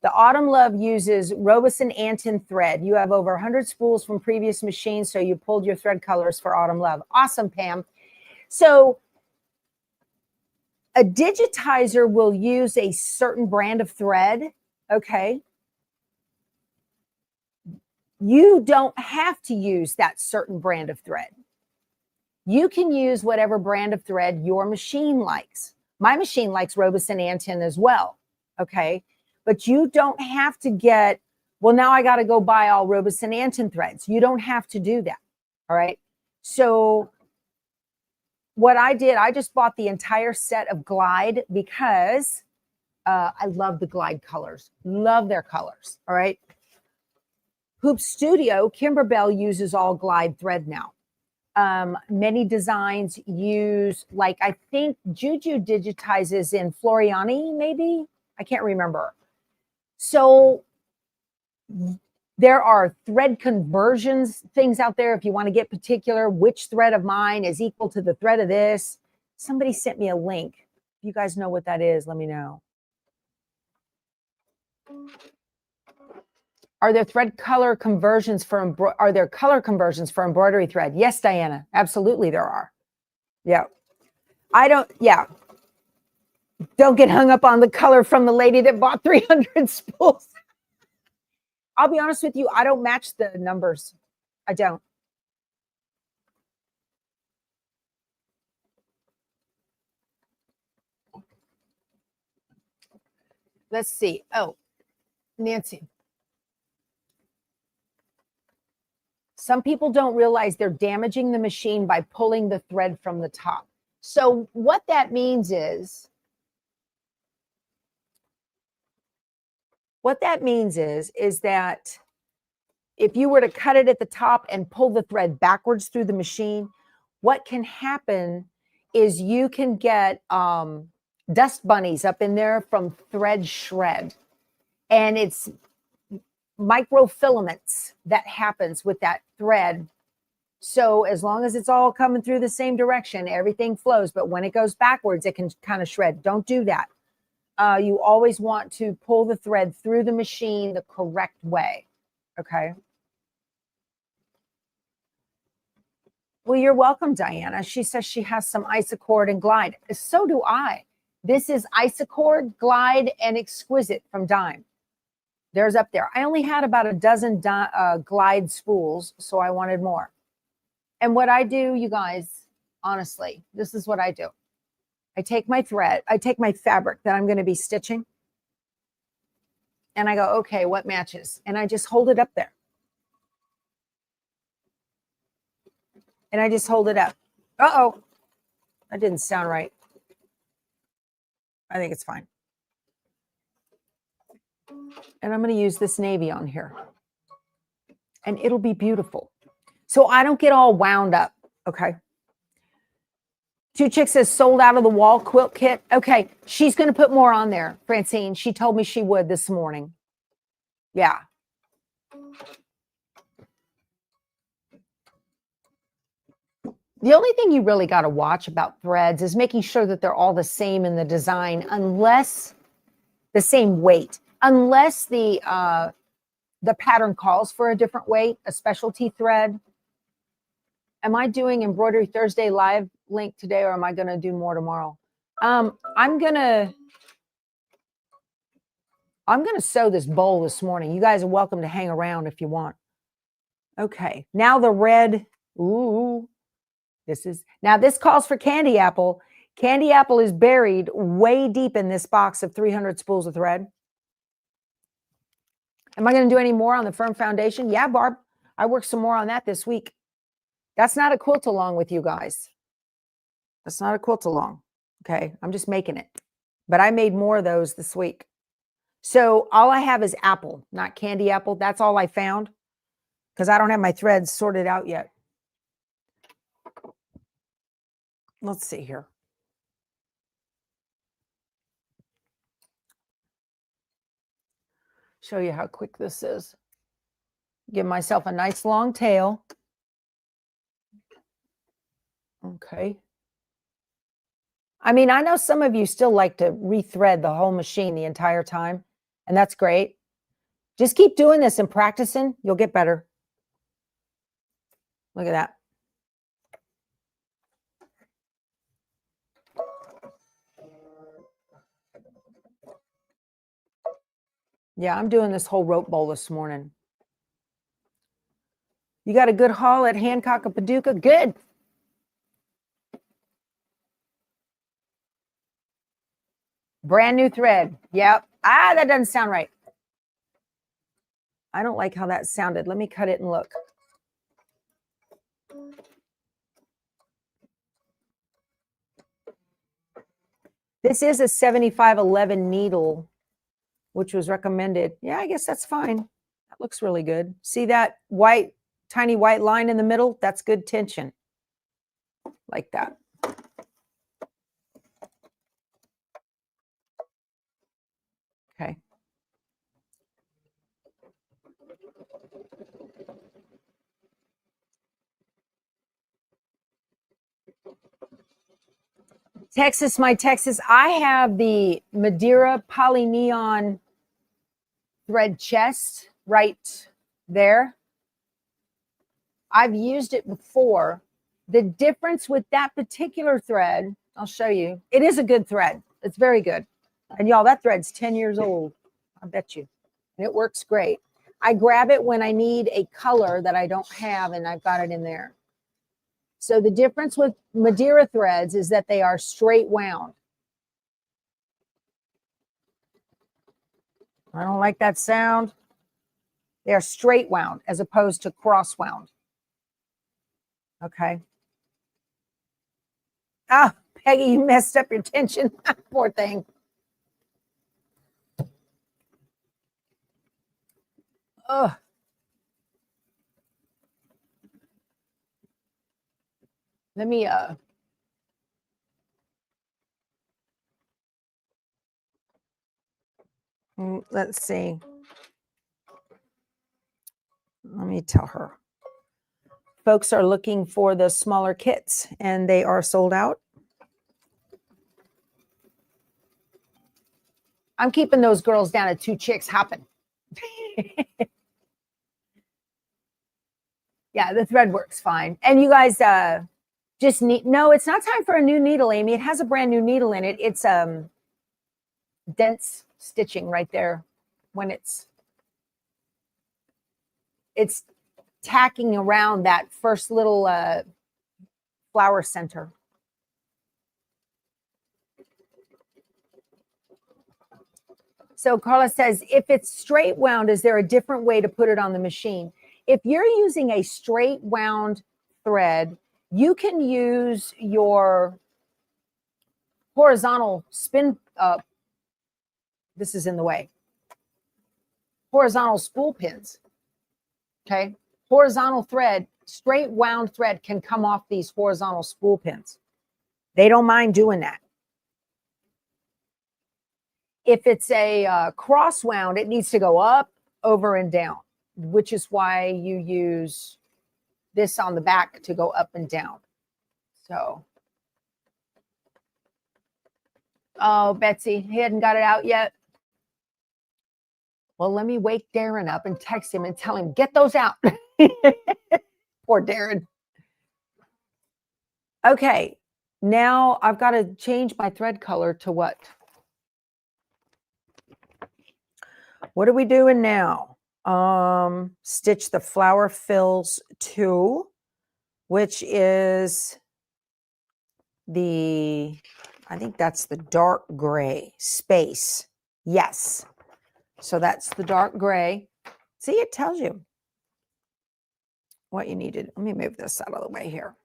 the Autumn Love uses Robeson Antin thread. You have over 100 spools from previous machines, so you pulled your thread colors for Autumn Love. Awesome, Pam. So a digitizer will use a certain brand of thread, okay? You don't have to use that certain brand of thread. You can use whatever brand of thread your machine likes. My machine likes Robeson Antin as well, okay? But you don't have to get, well, now I got to go buy all Robeson Antin threads. You don't have to do that, all right? So what I did, I just bought the entire set of Glide because I love the Glide colors. Love their colors, all right? Hoop Studio, Kimberbell uses all Glide thread now. Many designs use, like I think Juju digitizes in Floriani, maybe? I can't remember. So there are thread conversions things out there if you want to get particular, which thread of mine is equal to the thread of this. Somebody sent me a link. If you guys know what that is, let me know. Are there color conversions for embroidery thread? Yes, Diana, absolutely there are. Yeah. Don't get hung up on the color from the lady that bought 300 spools. I'll be honest with you, I don't match the numbers. I don't. Let's see. Oh, Nancy. Some people don't realize they're damaging the machine by pulling the thread from the top. So what that means is, that if you were to cut it at the top and pull the thread backwards through the machine, what can happen is you can get dust bunnies up in there from thread shred. And it's microfilaments that happens with that thread. So as long as it's all coming through the same direction, everything flows. But when it goes backwards, it can kind of shred. Don't do that. You always want to pull the thread through the machine the correct way. Okay. Well, you're welcome, Diana. She says she has some Isocord and Glide. So do I. This is Isocord, Glide, and Exquisite from Dime. There's up there. I only had about a dozen Glide spools, so I wanted more. And what I do, you guys, honestly, this is what I do. I take my thread, I take my fabric that I'm going to be stitching, and I go, okay, what matches? And I just hold it up there. And I just hold it up. Uh-oh, that didn't sound right. I think it's fine. And I'm going to use this navy on here. And it'll be beautiful. So I don't get all wound up, okay? Two Chicks says sold out of the wall quilt kit. Okay, she's going to put more on there, Francine. She told me she would this morning. Yeah, The only thing you really got to watch about threads is making sure that they're all the same in the design, unless the same weight, unless the pattern calls for a different weight, a specialty thread. Am I doing Embroidery Thursday live link today, or am I going to do more tomorrow? I'm gonna sew this bowl this morning. You guys are welcome to hang around if you want. Okay, now the red. Ooh, this calls for candy apple. Candy apple is buried way deep in this box of 300 spools of thread. Am I going to do any more on the firm foundation? Yeah, Barb, I worked some more on that this week. That's not a quilt along with you guys. That's not a quilt along. Okay, I'm just making it. But I made more of those this week. So all I have is apple, not candy apple. That's all I found because I don't have my threads sorted out yet. Let's see here. Show you how quick this is. Give myself a nice long tail. Okay. I mean, I know some of you still like to rethread the whole machine the entire time, and that's great. Just keep doing this and practicing. You'll get better. Look at that. Yeah, I'm doing this whole rope bowl this morning. You got a good haul at Hancock of Paducah? Good. Brand new thread. Yep. That doesn't sound right. I don't like how that sounded. Let me cut it and look. This is a 7511 needle, which was recommended. Yeah, I guess that's fine. That looks really good. See that white, tiny white line in the middle? That's good tension. Like that. Okay. Texas, my Texas. I have the Madeira poly neon thread chest right there. I've used it before. The difference with that particular thread, I'll show you. It is a good thread. It's very good. And y'all, that thread's 10 years old. I bet you. And it works great. I grab it when I need a color that I don't have, and I've got it in there. So the difference with Madeira threads is that they are straight wound. I don't like that sound. They are straight wound as opposed to cross wound. Okay. Ah, Peggy, you messed up your tension. Poor thing. Ugh. Let me let's see. Let me tell her. Folks are looking for the smaller kits, and they are sold out. I'm keeping those girls down at 2 chicks hopping. Yeah, the thread works fine. And you guys just need, no, it's not time for a new needle, Amy. It has a brand new needle in it. It's dense stitching right there when it's tacking around that first little flower center. So Carla says, if it's straight wound, is there a different way to put it on the machine? If you're using a straight wound thread, you can use your horizontal spin. This is in the way. Horizontal spool pins. Okay. Horizontal thread, straight wound thread can come off these horizontal spool pins. They don't mind doing that. If it's a cross wound, it needs to go up, over, and down, which is why you use this on the back to go up and down. So, oh, Betsy, he hadn't got it out yet. Well, let me wake Darren up and text him and tell him, get those out. Poor Darren. Okay, now I've got to change my thread color to what? What are we doing now? Stitch the flower fills 2, which is I think that's the dark gray space. Yes. So that's the dark gray. See, it tells you what you needed. Let me move this out of the way here.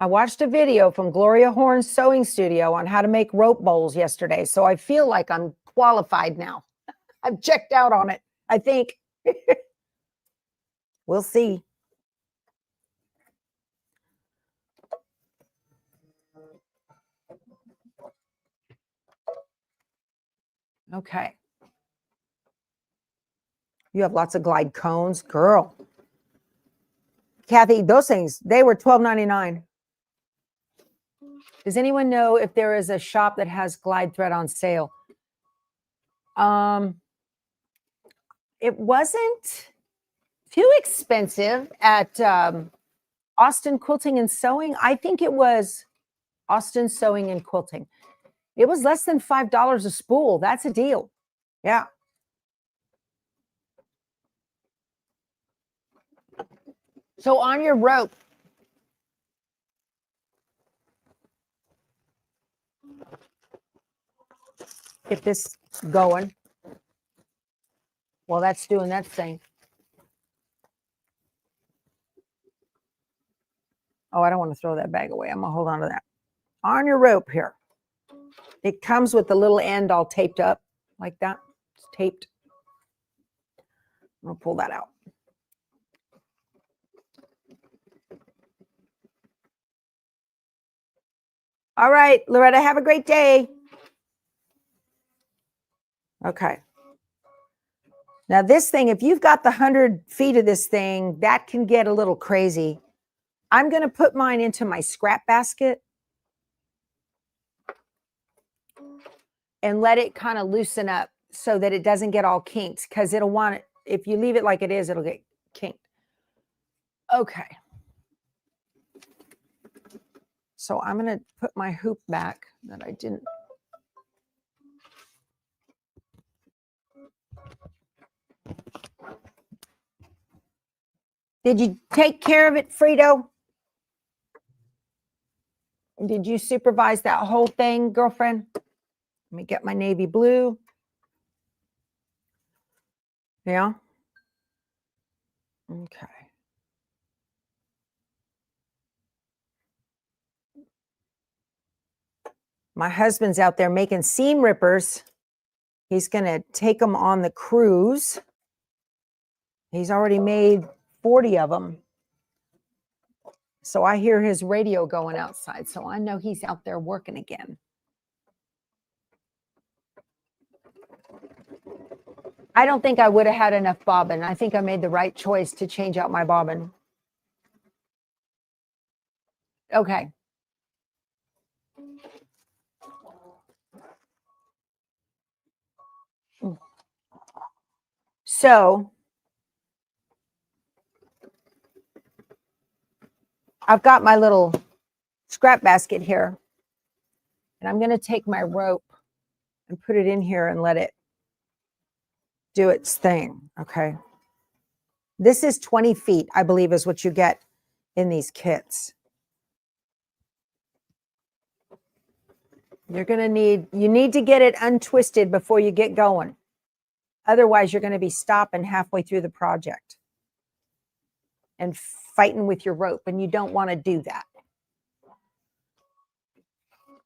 I watched a video from Gloria Horn's sewing studio on how to make rope bowls yesterday, so I feel like I'm qualified now. I've checked out on it, I think. We'll see. Okay. You have lots of glide cones, girl. Kathy, those things, they were $12.99. Does anyone know if there is a shop that has glide thread on sale? It wasn't too expensive at Austin Quilting and Sewing. I think it was Austin Sewing and Quilting. It was less than $5 a spool. That's a deal. Yeah. So on your rope, get this going. Well, that's doing that thing. Oh, I don't want to throw that bag away. I'm going to hold on to that. On your rope here. It comes with the little end all taped up like that. It's taped. I'm going to pull that out. All right, Loretta, have a great day. Okay. Now this thing, if you've got the 100 feet of this thing, that can get a little crazy. I'm going to put mine into my scrap basket and let it kind of loosen up so that it doesn't get all kinked, because it'll want it. If you leave it like it is, it'll get kinked. Okay. So I'm going to put my hoop back that I didn't. Did you take care of it, Frito? Did you supervise that whole thing, girlfriend? Let me get my navy blue. Yeah. Okay. My husband's out there making seam rippers. He's going to take them on the cruise. He's already made 40 of them. So I hear his radio going outside. So I know he's out there working again. I don't think I would have had enough bobbin. I think I made the right choice to change out my bobbin. Okay. So I've got my little scrap basket here, and I'm going to take my rope and put it in here and let it do its thing. Okay. This is 20 feet, I believe, is what you get in these kits. You're going to you need to get it untwisted before you get going. Otherwise, you're going to be stopping halfway through the project and fighting with your rope, and you don't want to do that.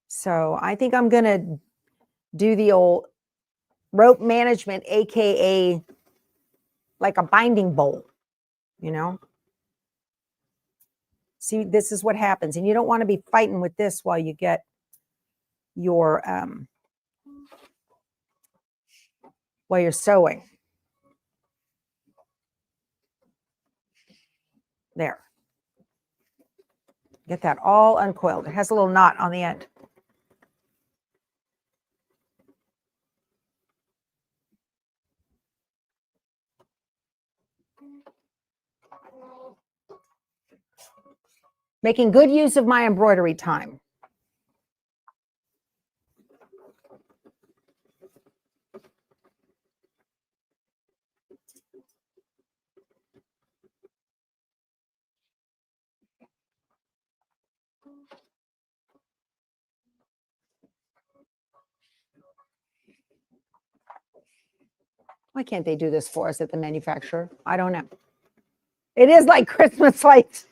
So I think I'm going to do the old rope management, AKA like a binding bowl, you know? See, this is what happens. And you don't want to be fighting with this while you get your, while you're sewing. There. Get that all uncoiled. It has a little knot on the end. Making good use of my embroidery time. Why can't they do this for us at the manufacturer? I don't know. It is like Christmas lights.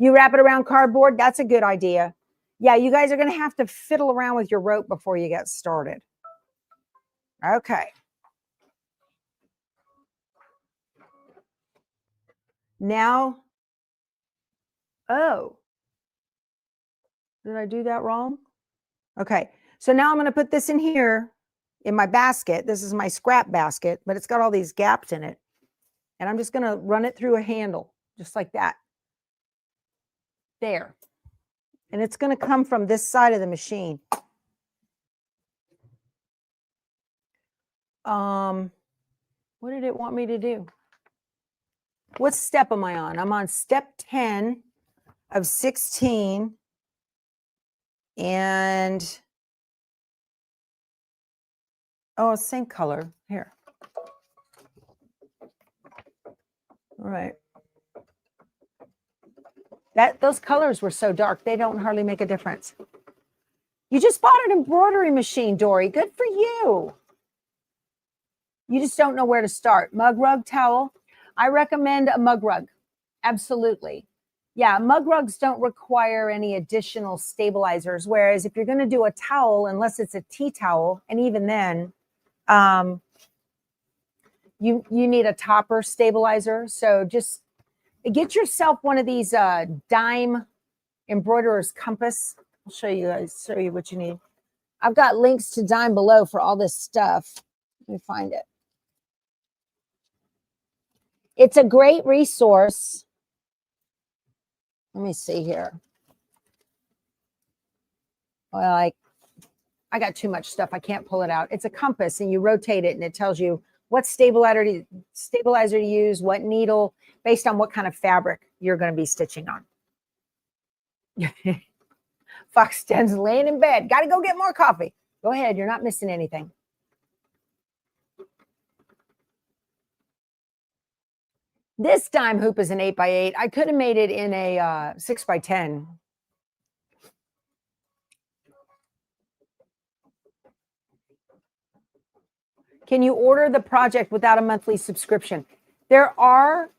You wrap it around cardboard. That's a good idea. Yeah, you guys are going to have to fiddle around with your rope before you get started. Okay. Now, oh, did I do that wrong? Okay. So now I'm going to put this in here in my basket. This is my scrap basket, but it's got all these gaps in it. And I'm just going to run it through a handle, just like that. There. And it's going to come from this side of the machine. What did it want me to do? What step am I on? I'm on step 10 of 16. And, oh, same color. Here. All right. Those colors were so dark, they don't hardly make a difference. You just bought an embroidery machine, Dory. Good for you. You just don't know where to start. Mug rug towel. I recommend a mug rug. Absolutely. Yeah, mug rugs don't require any additional stabilizers. Whereas if you're going to do a towel, unless it's a tea towel, and even then, you need a topper stabilizer. So just get yourself one of these dime embroiderer's compass. I'll show you what you need. I've got links to Dime below for all this stuff. Let me find it. It's a great resource. Let me see here. Well, I got too much stuff. I can't pull it out. It's a compass, and you rotate it, and it tells you what stabilizer to use, what needle, based on what kind of fabric you're going to be stitching on. Fox Den's laying in bed. Got to go get more coffee. Go ahead. You're not missing anything. This dime hoop is an 8x8. I could have made it in a 6x10. Can you order the project without a monthly subscription? There are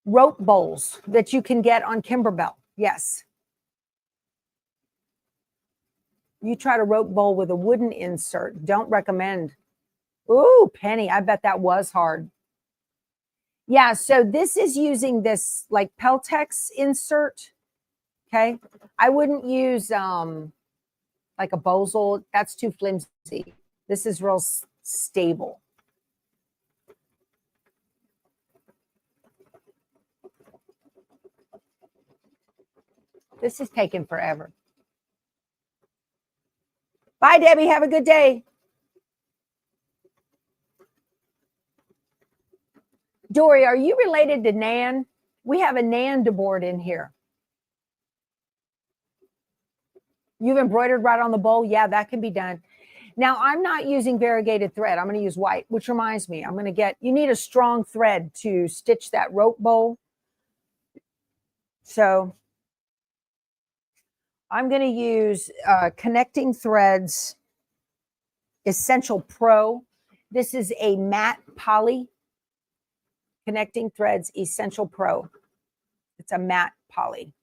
rope bowls that you can get on Kimberbell. Yes. You try to rope bowl with a wooden insert. Don't recommend. Ooh, Penny, I bet that was hard. Yeah, so this is using this like Peltex insert. Okay. I wouldn't use like a Bozel. That's too flimsy. This is real stable. This is taking forever. Bye, Debbie. Have a good day. Dory, are you related to Nan? We have a Nan board in here. You've embroidered right on the bowl? Yeah, that can be done. Now, I'm not using variegated thread. I'm going to use white, which reminds me, I'm going to you need a strong thread to stitch that rope bowl. So I'm going to use Connecting Threads Essential Pro. This is a matte poly. Connecting Threads Essential Pro. It's a matte poly.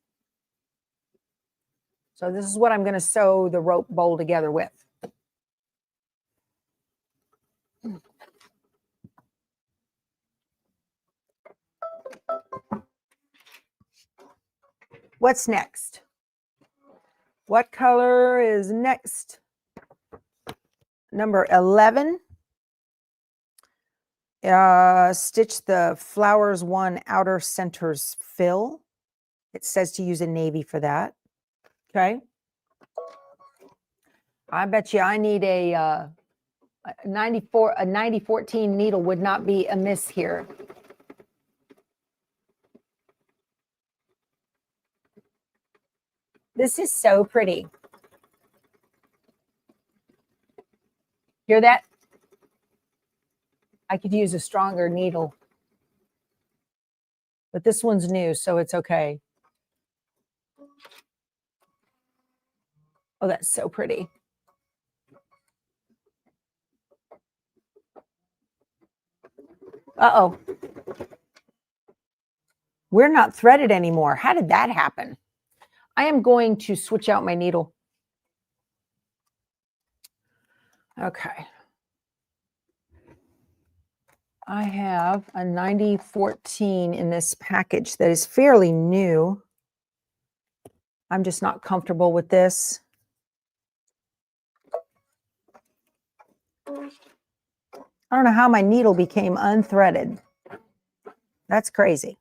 So this is what I'm going to sew the rope bowl together with. What's next? What color is next? Number 11. Stitch the flowers 1 outer centers fill. It says to use a navy for that. Okay. I bet you I need a 9014 needle would not be amiss here. This is so pretty. Hear that? I could use a stronger needle, but this one's new, so it's okay. Oh, that's so pretty. Uh-oh. We're not threaded anymore. How did that happen? I am going to switch out my needle. Okay. I have a 9014 in this package that is fairly new. I'm just not comfortable with this. I don't know how my needle became unthreaded. That's crazy.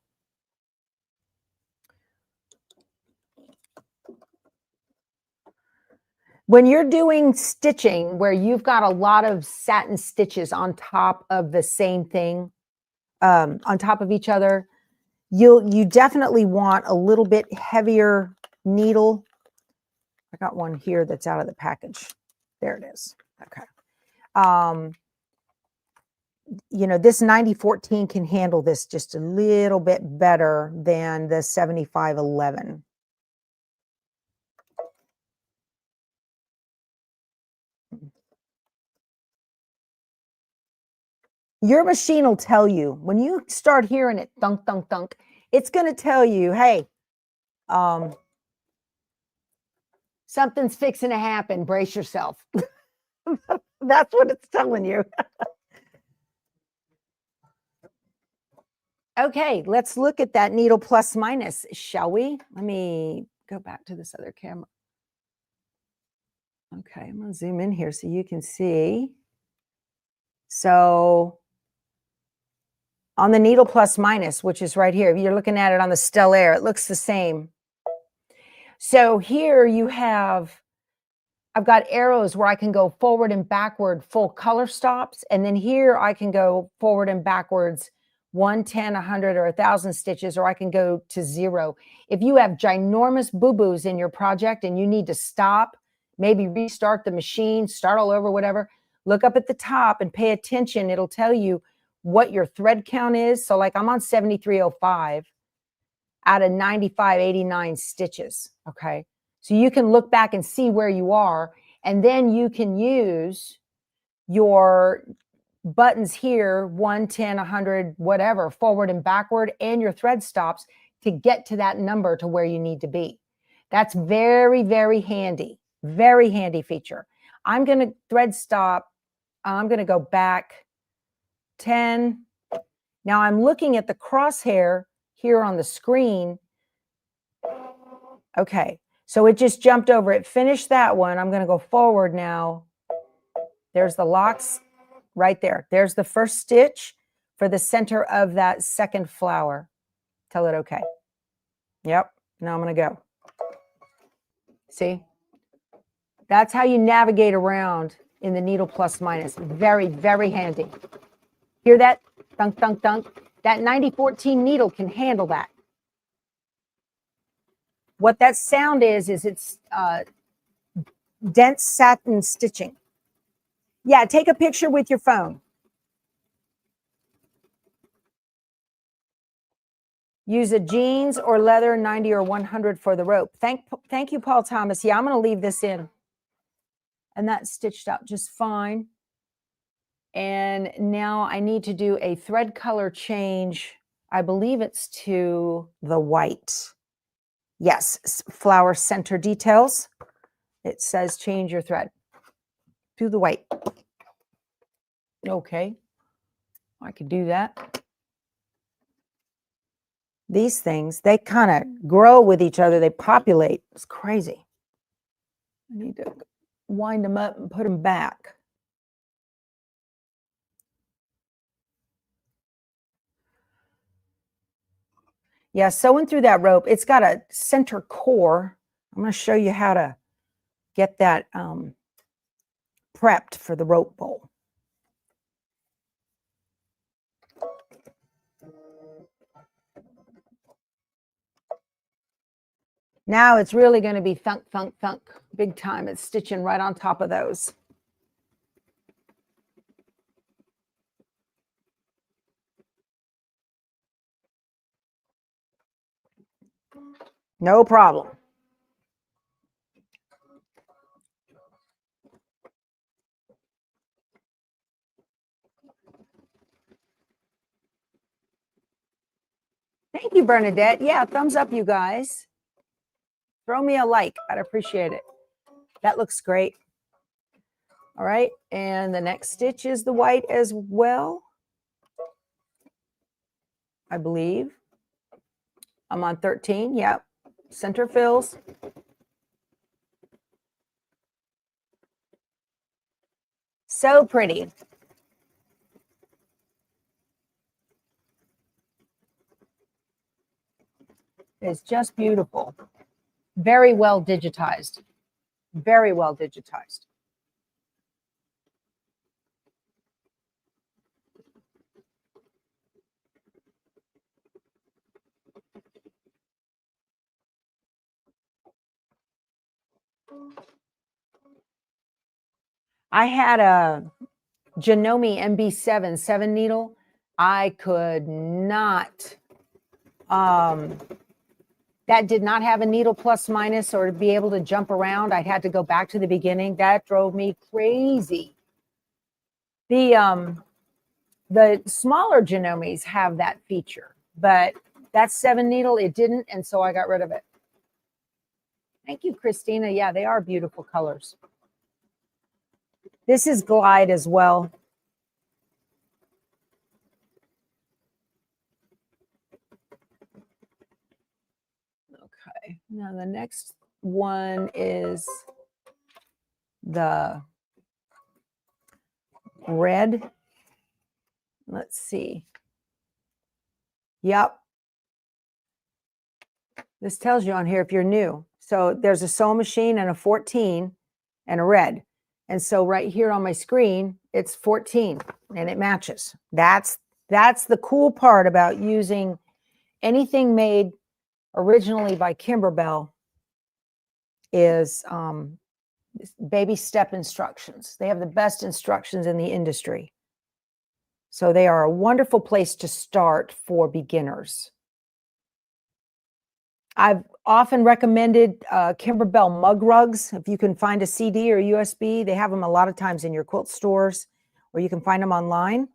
When you're doing stitching where you've got a lot of satin stitches on top of the same thing, on top of each other, you definitely want a little bit heavier needle. I got one here that's out of the package. There it is. Okay. You know, this 9014 can handle this just a little bit better than the 7511. Your machine will tell you when you start hearing it thunk, thunk, thunk, it's going to tell you, hey, something's fixing to happen. Brace yourself. That's what it's telling you. Okay, let's look at that needle plus minus, shall we? Let me go back to this other camera. Okay, I'm going to zoom in here so you can see. So on the needle plus minus, which is right here, if you're looking at it on the Stellaire, it looks the same. So here you have, I've got arrows where I can go forward and backward full color stops. And then here I can go forward and backwards 1, 10, 100, or 1,000 stitches, or I can go to 0. If you have ginormous boo-boos in your project and you need to stop, maybe restart the machine, start all over, whatever, look up at the top and pay attention. It'll tell you what your thread count is. So like I'm on 7305 out of 9589 stitches. Okay. So you can look back and see where you are, and then you can use your buttons here, 1, 10, 100, whatever, forward and backward, and your thread stops to get to that number to where you need to be. That's very, very handy feature. I'm going to thread stop. I'm going to go back 10. Now I'm looking at the crosshair here on the screen. Okay, so it just jumped over. It finished that one. I'm going to go forward now. There's the locks right there. There's the first stitch for the center of that second flower. Tell it okay. Yep, now I'm going to go. See? That's how you navigate around in the needle plus minus. Very, very handy. Hear that? Thunk, thunk, thunk. That 9014 needle can handle that. What that sound is it's dense satin stitching. Yeah, take a picture with your phone. Use a jeans or leather 90 or 100 for the rope. Thank you, Paul Thomas. Yeah, I'm going to leave this in. And that's stitched out just fine. And now I need to do a thread color change. I believe it's to the white. Yes, flower center details. It says change your thread to the white. Okay, I could do that. these things, they kind of grow with each other. They populate. It's crazy. I need to wind them up and put them back. Yeah, sewing through that rope, it's got a center core. I'm going to show you how to get that prepped for the rope bowl. Now it's really going to be thunk, thunk, thunk, big time. It's stitching right on top of those. No problem. Thank you, Bernadette. Yeah, thumbs up, you guys. Throw me a like. I'd appreciate it. That looks great. All right, and the next stitch is the white as well, I believe. I'm on 13. Yep. Center fills. So pretty. It's just beautiful. Very well digitized. Very well digitized. I had a Janome MB7 7 needle. I could not, that did not have a needle plus minus or to be able to jump around. I had to go back to the beginning. That drove me crazy. The smaller Janomes have that feature, but that 7 needle, it didn't, and so I got rid of it. Thank you, Christina. Yeah, they are beautiful colors. This is Glide as well. Okay, now the next one is the red. Let's see. Yep. This tells you on here if you're new. So there's a sewing machine and a 14 and a red. And so right here on my screen, it's 14 and it matches. That's the cool part about using anything made originally by Kimberbell is baby step instructions. They have the best instructions in the industry. So they are a wonderful place to start for beginners. I've often recommended Kimberbell mug rugs. If you can find a CD or USB, they have them a lot of times in your quilt stores, or you can find them online.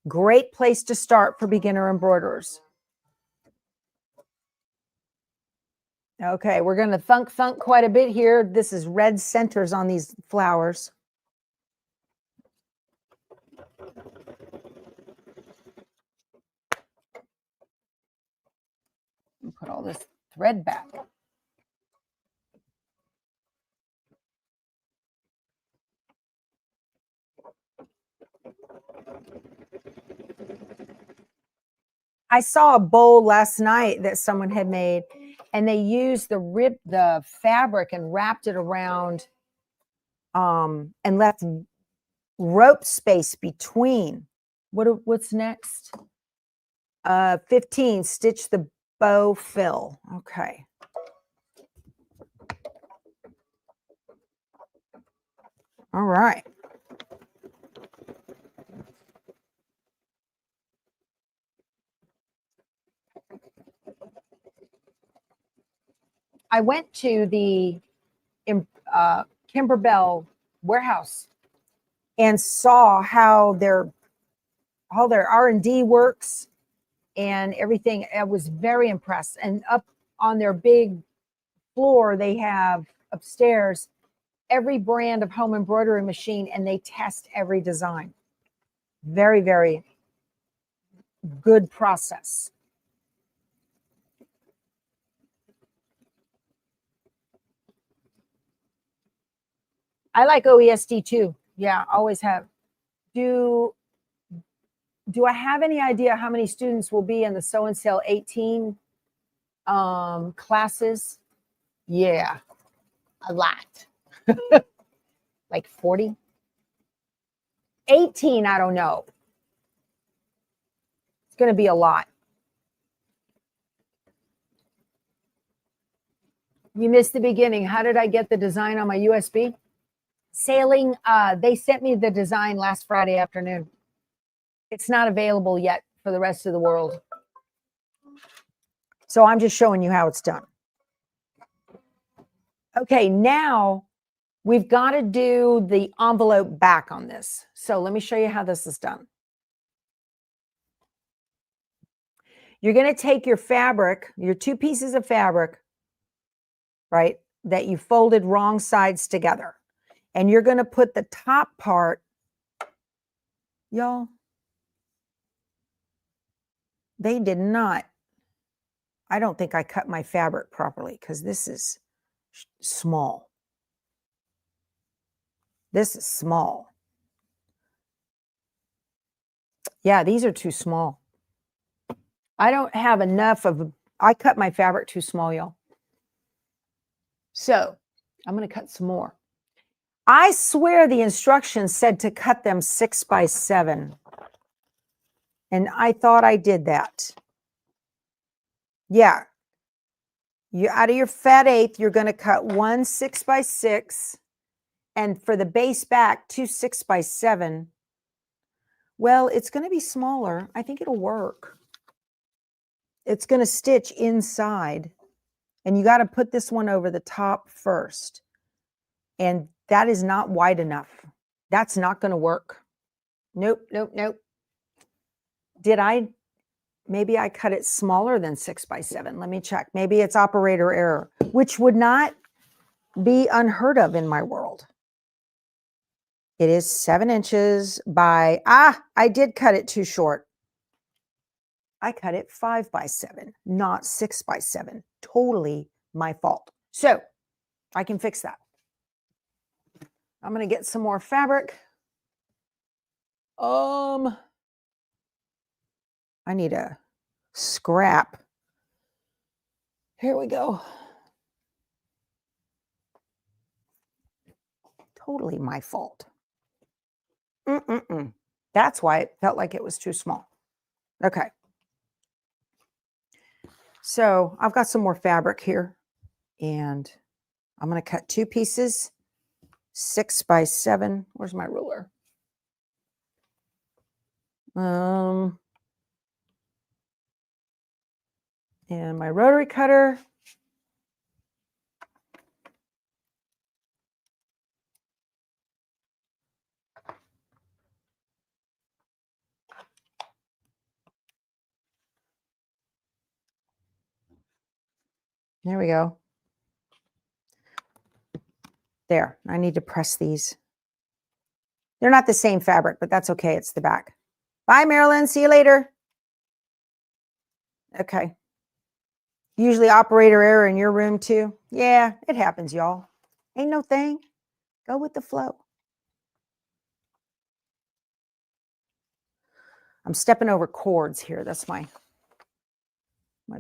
Great place to start for beginner embroiderers. Okay, we're going to thunk quite a bit here. This is red centers on these flowers. Put all this thread back. I saw a bowl last night that someone had made, and they used the fabric and wrapped it around and left rope space between. What's next? 15, stitch the bow fill. Okay. All right. I went to the Kimberbell warehouse and saw how their R&D works and everything. I was very impressed. And up on their big floor, they have upstairs every brand of home embroidery machine, and they test every design. Very, very good process. I like OESD too. Yeah, always have. Do I have any idea how many students will be in the Sew and Sale 18 classes? Yeah, a lot. Like 40? 18, I don't know. It's going to be a lot. You missed the beginning. How did I get the design on my USB? Sailing, they sent me the design last Friday afternoon. It's not available yet for the rest of the world. So I'm just showing you how it's done. Okay, now we've got to do the envelope back on this. So let me show you how this is done. You're going to take your fabric, your 2 pieces of fabric, right, that you folded wrong sides together. And you're going to put the top part, y'all, they did not, I don't think I cut my fabric properly because this is small. This is small. Yeah, these are too small. I don't have enough of, I cut my fabric too small, y'all. So I'm going to cut some more. I swear the instructions said to cut them 6 by 7. And I thought I did that. Yeah. You out of your fat eighth, you're going to cut 1 6 by 6. And for the base back, 2 6 by 7. Well, it's going to be smaller. I think it'll work. It's going to stitch inside. And you got to put this one over the top first. And that is not wide enough. That's not going to work. Nope, nope, nope. Did I? Maybe I cut it smaller than 6 by 7. Let me check. Maybe it's operator error, which would not be unheard of in my world. It is 7 inches by, I did cut it too short. I cut it 5 by 7, not 6 by 7. Totally my fault. So I can fix that. I'm going to get some more fabric. I need a scrap. Here we go. Totally my fault. That's why it felt like it was too small. Okay. So I've got some more fabric here, and I'm going to cut 2 pieces, 6 by 7. Where's my ruler? And my rotary cutter. There we go. There, I need to press these. They're not the same fabric, but that's okay. It's the back. Bye, Marilyn. See you later. Okay. Usually operator error in your room too. Yeah, it happens, y'all. Ain't no thing. Go with the flow. I'm stepping over cords here. That's my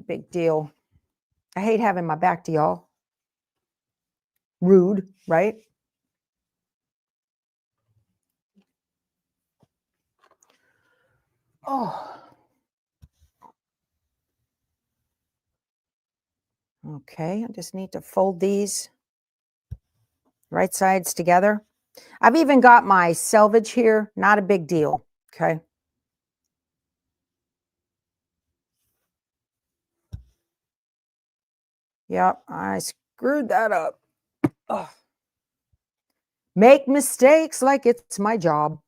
big deal. I hate having my back to y'all. Rude, right? Oh. Okay, I just need to fold these right sides together. I've even got my selvage here. Not a big deal, okay? Yep, I screwed that up. Ugh. Make mistakes like it's my job.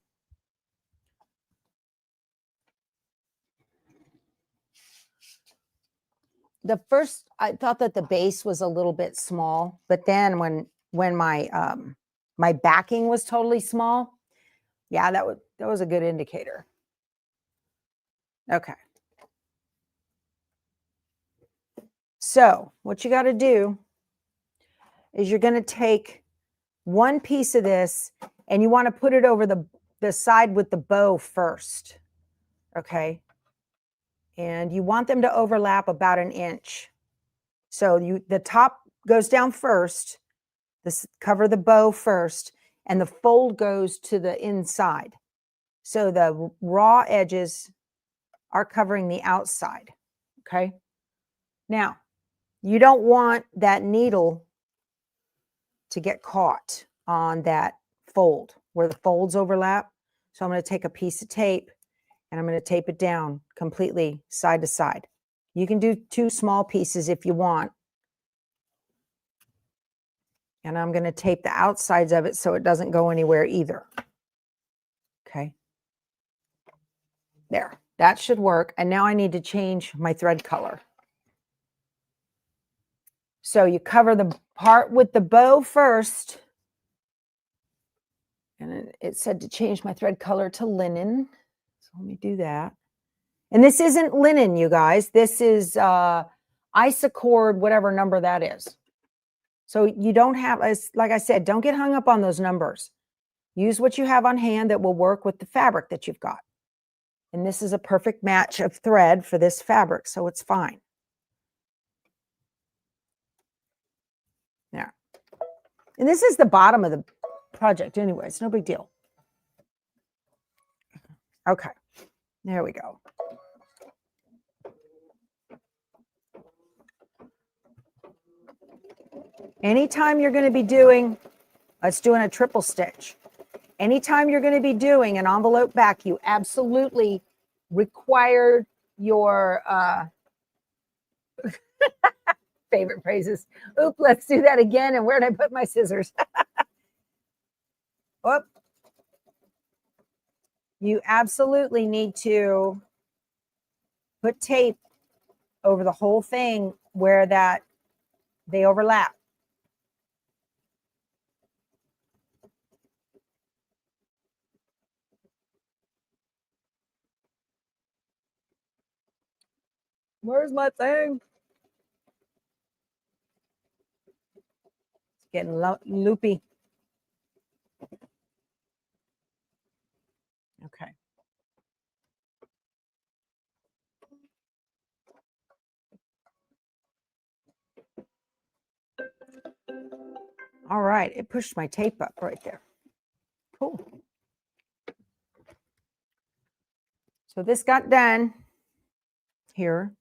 The first, I thought that the base was a little bit small, but then when my my backing was totally small, yeah, that was a good indicator. Okay. So what you got to do is you're going to take one piece of this, and you want to put it over the side with the bow first. Okay. And you want them to overlap about 1 inch. So the top goes down first, cover the bow first, and the fold goes to the inside. So the raw edges are covering the outside. Okay. Now, you don't want that needle to get caught on that fold where the folds overlap. So I'm going to take a piece of tape and I'm going to tape it down completely side to side. You can do 2 small pieces if you want. And I'm going to tape the outsides of it so it doesn't go anywhere either. Okay. There. That should work. And now I need to change my thread color. So you cover the part with the bow first. And it said to change my thread color to linen. So let me do that. And this isn't linen, you guys. This is Isacord, whatever number that is. So you don't have, like I said, don't get hung up on those numbers. Use what you have on hand that will work with the fabric that you've got. And this is a perfect match of thread for this fabric, so it's fine. There. And this is the bottom of the project anyway. It's no big deal. Okay. There we go. Anytime you're going to be doing, let's do a triple stitch. Anytime you're going to be doing an envelope back, you absolutely require your favorite phrases. Oop, let's do that again. And where did I put my scissors? Whoop. You absolutely need to put tape over the whole thing where they overlap. Where's my thing? It's getting loopy. Okay. All right. It pushed my tape up right there. Cool. So this got done here.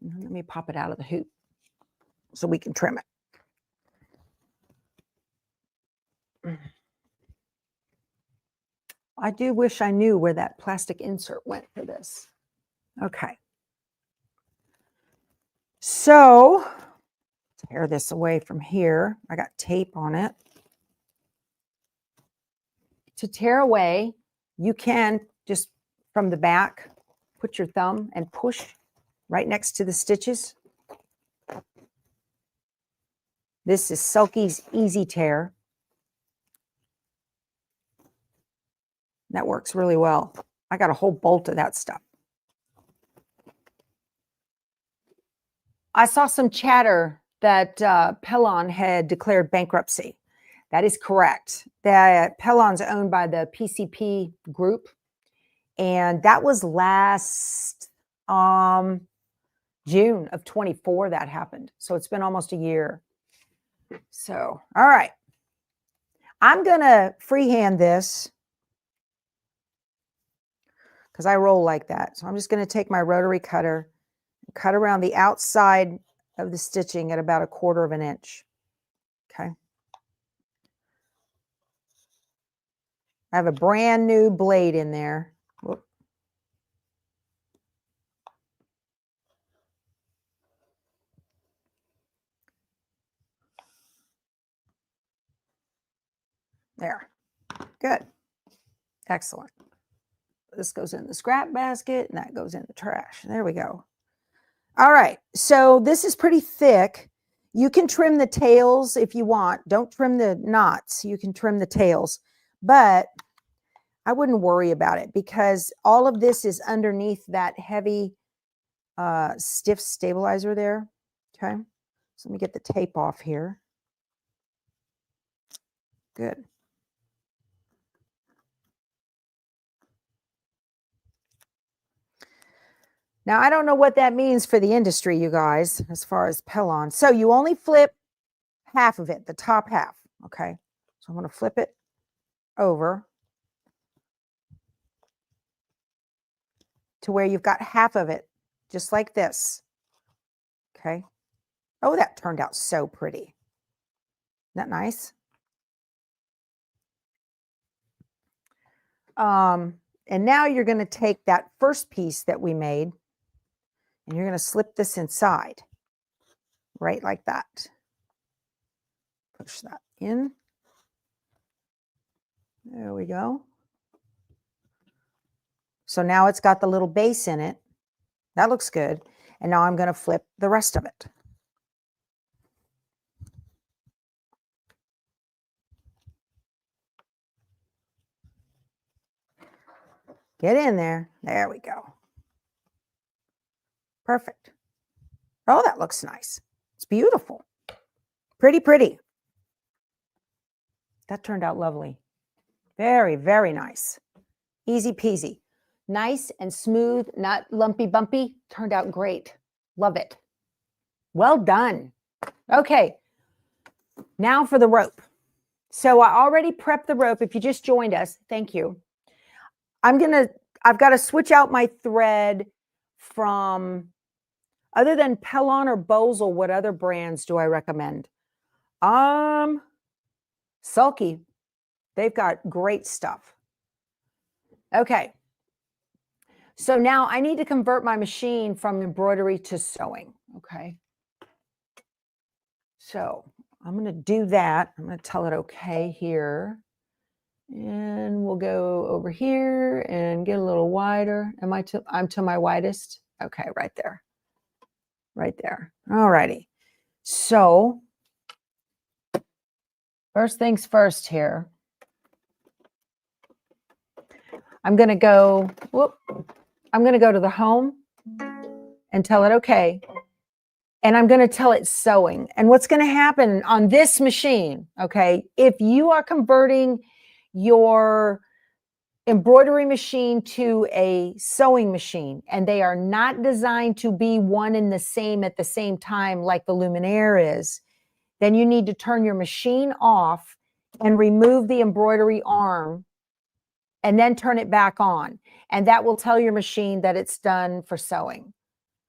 Let me pop it out of the hoop so we can trim it. I do wish I knew where that plastic insert went for this. Okay. So, tear this away from here. I got tape on it. To tear away, you can just from the back, put your thumb and push right next to the stitches. This is Sulky's Easy Tear. That works really well. I got a whole bolt of that stuff. I saw some chatter that Pellon had declared bankruptcy. That is correct. That Pellon's owned by the PCP group. And that was last June of 24 that happened. So it's been almost a year. So, all right. I'm going to freehand this because I roll like that. So I'm just going to take my rotary cutter and cut around the outside of the stitching at about 1/4 inch. Okay. I have a brand new blade in there. Whoop. There. Good. Excellent. This goes in the scrap basket and that goes in the trash. There we go. All right. So this is pretty thick. You can trim the tails if you want. Don't trim the knots. You can trim the tails. But I wouldn't worry about it because all of this is underneath that heavy stiff stabilizer there. Okay. So let me get the tape off here. Good. Now, I don't know what that means for the industry, you guys, as far as Pellon. So you only flip half of it, the top half, okay? So I'm going to flip it over to where you've got half of it, just like this, okay? Oh, that turned out so pretty. Isn't that nice? And now you're going to take that first piece that we made and you're going to slip this inside, right like that. Push that in. There we go. So now it's got the little base in it. That looks good. And now I'm going to flip the rest of it. Get in there. There we go. Perfect. Oh, that looks nice. It's beautiful. Pretty, pretty. That turned out lovely. Very, very nice. Easy peasy. Nice and smooth, not lumpy bumpy. Turned out great. Love it. Well done. Okay. Now for the rope. So I already prepped the rope. If you just joined us, thank you. I've got to switch out my thread from, other than Pellon or Bosel, what other brands do I recommend? Sulky. They've got great stuff. Okay. So now I need to convert my machine from embroidery to sewing. Okay. So I'm going to do that. I'm going to tell it okay here. And we'll go over here and get a little wider. I'm to my widest? Okay, right there. Right there. All righty. So first things first here. I'm going to go to the home and tell it okay. And I'm going to tell it sewing. And what's going to happen on this machine, okay, if you are converting your embroidery machine to a sewing machine and they are not designed to be one and the same at the same time like the Luminaire is, then you need to turn your machine off and remove the embroidery arm and then turn it back on. And that will tell your machine that it's done for sewing.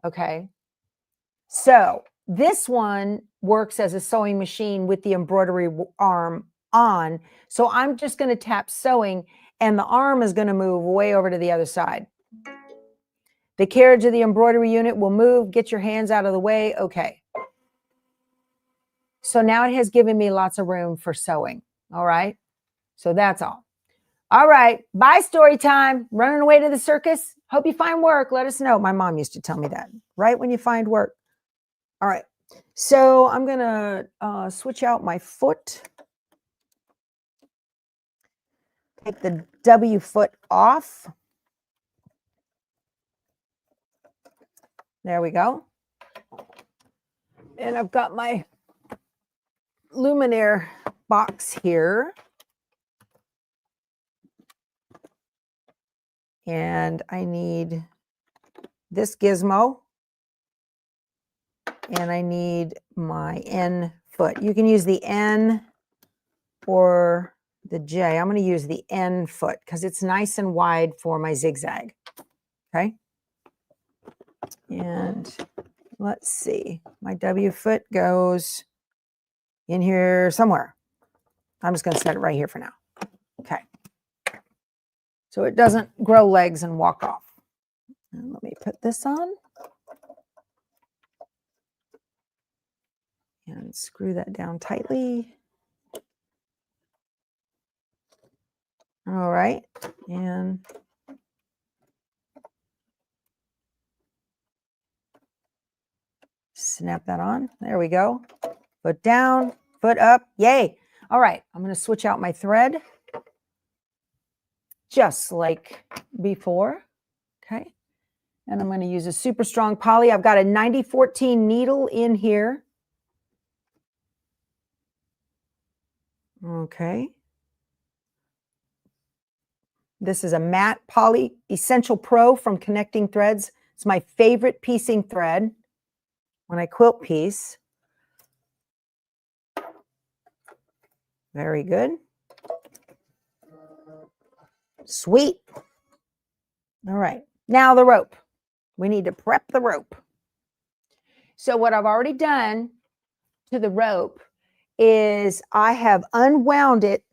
Okay. So this one works as a sewing machine with the embroidery arm on. So I'm just going to tap sewing and the arm is going to move way over to the other side. The carriage of the embroidery unit will move. Get your hands out of the way. Okay. So now it has given me lots of room for sewing. All right. So that's all. All right. Bye, story time. Running away to the circus. Hope you find work. Let us know. My mom used to tell me that. Right when you find work. All right. So I'm going to switch out my foot. Take the W foot off. There we go. And I've got my Luminaire box here. And I need this gizmo. And I need my N foot. You can use the N or the J. I'm going to use the N foot because it's nice and wide for my zigzag. Okay. And let's see. My W foot goes in here somewhere. I'm just going to set it right here for now. Okay. So it doesn't grow legs and walk off. And let me put this on. And screw that down tightly. All right. And snap that on. There we go. Foot down, foot up. Yay. All right. I'm going to switch out my thread just like before. Okay. And I'm going to use a super strong poly. I've got a 90-14 needle in here. Okay. This is a matte poly essential pro from Connecting Threads. It's my favorite piecing thread when I quilt piece. Very good. Sweet. All right. Now the rope. We need to prep the rope. So what I've already done to the rope is I have unwound it,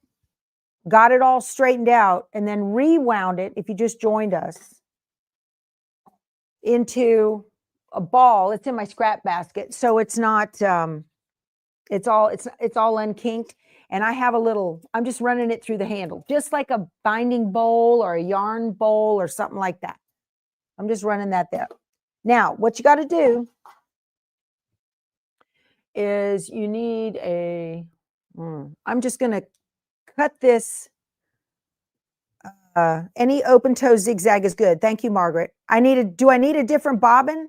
got it all straightened out, and then rewound it, if you just joined us, into a ball. It's in my scrap basket, so it's not it's all unkinked. And I have a little, I'm just running it through the handle, just like a binding bowl or a yarn bowl or something like that. I'm just running that there. Now, what you got to do is you need a, I'm just going to cut this. Any open toe zigzag is good. Thank you, Margaret. Do I need a different bobbin?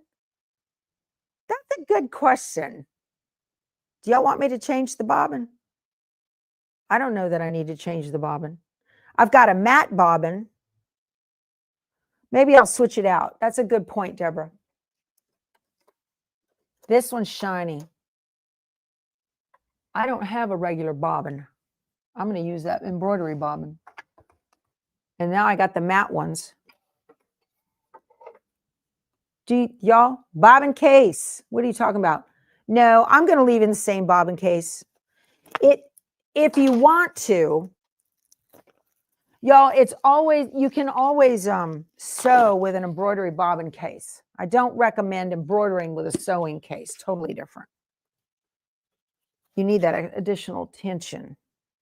That's a good question. Do y'all want me to change the bobbin? I don't know that I need to change the bobbin. I've got a matte bobbin. Maybe I'll switch it out. That's a good point, Deborah. This one's shiny. I don't have a regular bobbin. I'm going to use that embroidery bobbin. And now I got the matte ones. Y'all, bobbin case. What are you talking about? No, I'm going to leave in the same bobbin case. If you want to, y'all, you can always sew with an embroidery bobbin case. I don't recommend embroidering with a sewing case. Totally different. You need that additional tension.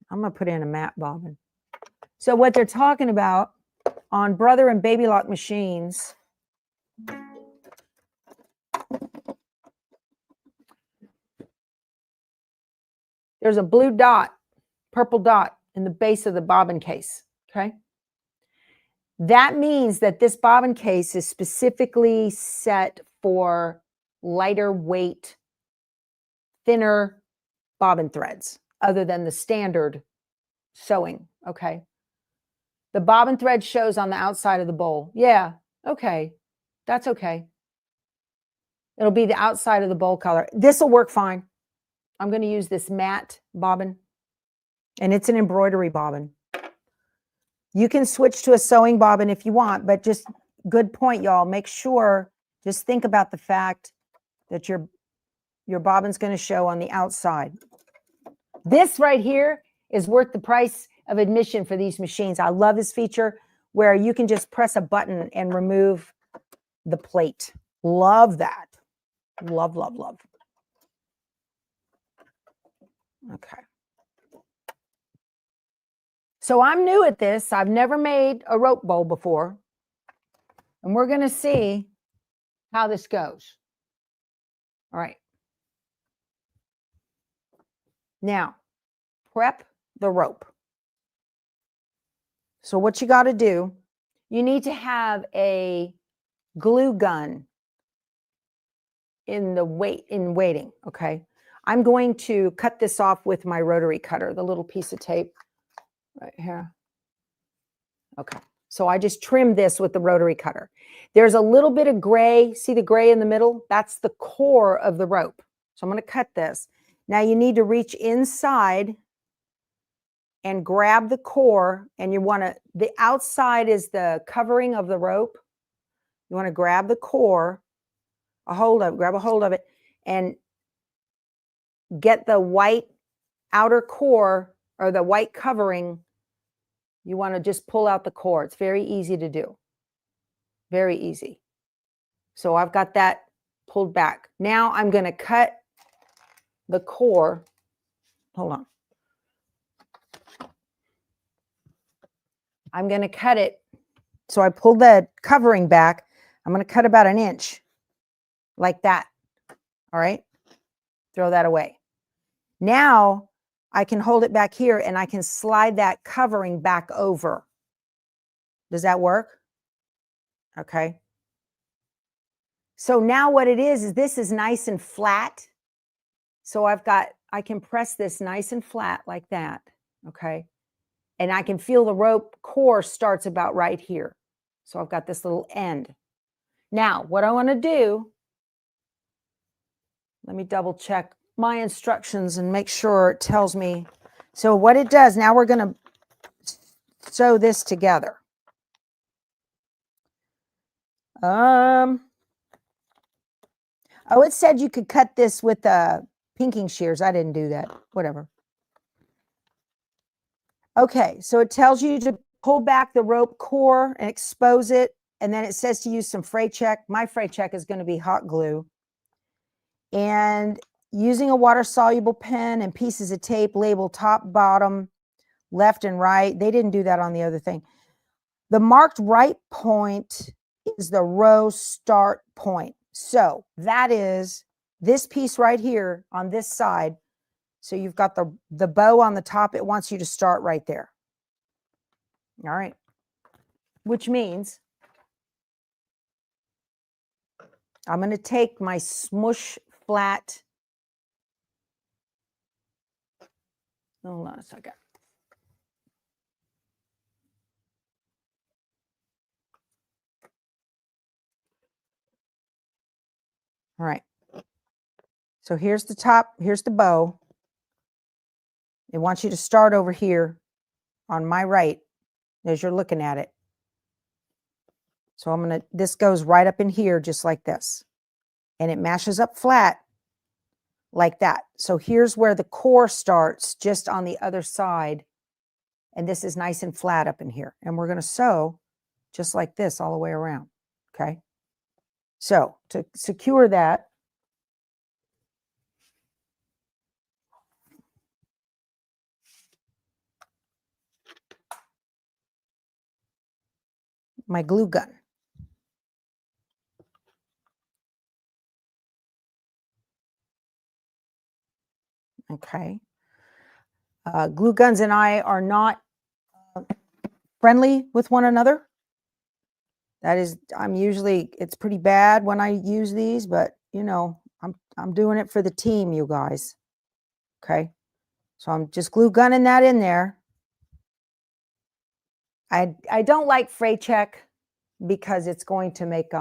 I'm going to put in a matte bobbin. So what they're talking about on Brother and Baby Lock machines, there's a blue dot, purple dot in the base of the bobbin case, okay? That means that this bobbin case is specifically set for lighter weight, thinner bobbin threads, other than the standard sewing, okay? The bobbin thread shows on the outside of the bowl. Yeah, okay, that's okay. It'll be the outside of the bowl color. This will work fine. I'm going to use this matte bobbin, and it's an embroidery bobbin. You can switch to a sewing bobbin if you want, but just good point, y'all. Make sure, just think about the fact that your bobbin's going to show on the outside. This right here is worth the price of admission for these machines. I love this feature where you can just press a button and remove the plate. Love that. Love, love, love. Okay. So I'm new at this. I've never made a rope bowl before. And we're going to see how this goes. All right. Now, prep the rope. So what you got to do, you need to have a glue gun in waiting, okay? I'm going to cut this off with my rotary cutter, the little piece of tape right here. Okay, so I just trimmed this with the rotary cutter. There's a little bit of gray. See the gray in the middle? That's the core of the rope. So I'm going to cut this. Now you need to reach inside and grab the core, and you want to, the outside is the covering of the rope. You want to grab the core, grab a hold of it, and get the white outer core or the white covering. You want to just pull out the core. It's very easy to do. Very easy. So I've got that pulled back. Now I'm going to cut the core. Hold on. I'm going to cut it. So I pulled the covering back. I'm going to cut about 1 inch like that. All right. Throw that away. Now I can hold it back here and I can slide that covering back over. Does that work? Okay. So now what it is this is nice and flat. So I can press this nice and flat like that. Okay. And I can feel the rope core starts about right here. So I've got this little end. Now, what I want to do, let me double check my instructions and make sure it tells me. So what it does, now we're going to sew this together. Oh, it said you could cut this with pinking shears. I didn't do that. Whatever. Okay, so it tells you to pull back the rope core and expose it. And then it says to use some fray check. My fray check is going to be hot glue. And using a water-soluble pen and pieces of tape, label top, bottom, left, and right. They didn't do that on the other thing. The marked right point is the row start point. So that is this piece right here on this side. So you've got the bow on the top. It wants you to start right there. All right. Which means I'm going to take my smush flat. Hold on a second. All right. So here's the top. Here's the bow. It wants you to start over here on my right as you're looking at it. So I'm going to, this goes right up in here just like this. And it mashes up flat like that. So here's where the core starts, just on the other side. And this is nice and flat up in here. And we're going to sew just like this all the way around. Okay. So to secure that, my glue gun. Okay. Glue guns and I are not friendly with one another. That is, it's pretty bad when I use these, but you know, I'm doing it for the team, you guys. Okay. So I'm just glue gunning that in there. I don't like fray check because it's going to make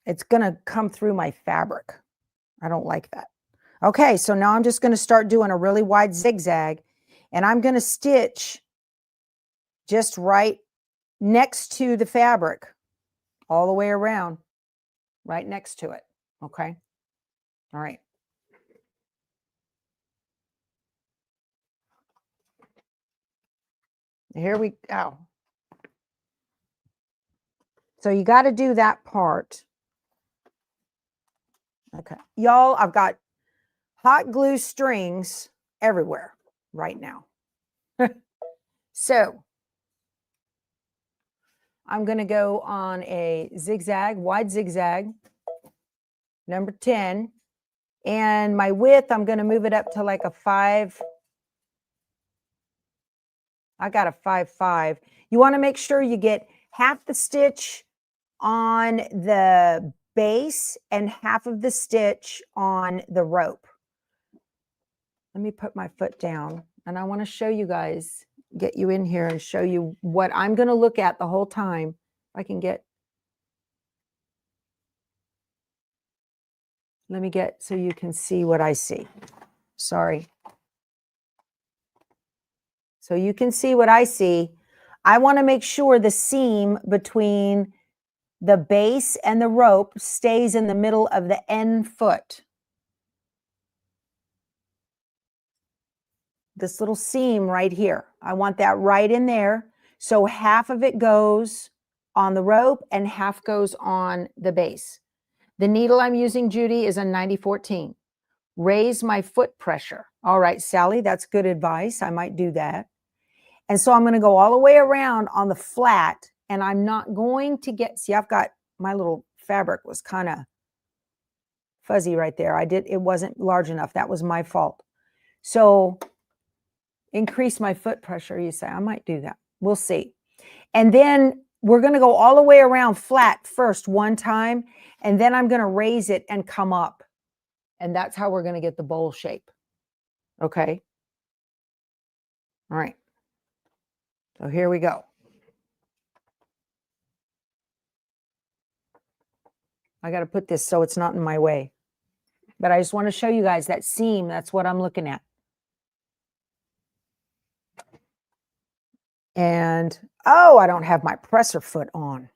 it's going to come through my fabric. I don't like that. Okay, so now I'm just going to start doing a really wide zigzag, and I'm going to stitch just right next to the fabric all the way around, right next to it. Okay. All right. Here we go. So you got to do that part. Okay. Y'all, I've got hot glue strings everywhere right now. So I'm going to go on a zigzag, wide zigzag, number 10. And my width, I'm going to move it up to like a 5. I got a 5.5. You want to make sure you get half the stitch on the base and half of the stitch on the rope. Let me put my foot down, and I want to show you guys, get you in here and show you what I'm going to look at the whole time. If I can get, let me get so you can see what I see. Sorry. So you can see what I see. I want to make sure the seam between the base and the rope stays in the middle of the end foot. This little seam right here. I want that right in there. So half of it goes on the rope and half goes on the base. The needle I'm using, Judy, is a 90-14. Raise my foot pressure. All right, Sally, that's good advice. I might do that. And so I'm going to go all the way around on the flat, and I'm not going to get, see, I've got my little fabric was kind of fuzzy right there. It wasn't large enough. That was my fault. So increase my foot pressure, you say. I might do that. We'll see. And then we're going to go all the way around flat first one time, and then I'm going to raise it and come up. And that's how we're going to get the bowl shape. Okay. All right. So here we go. I got to put this so it's not in my way. But I just want to show you guys that seam. That's what I'm looking at. And, oh, I don't have my presser foot on.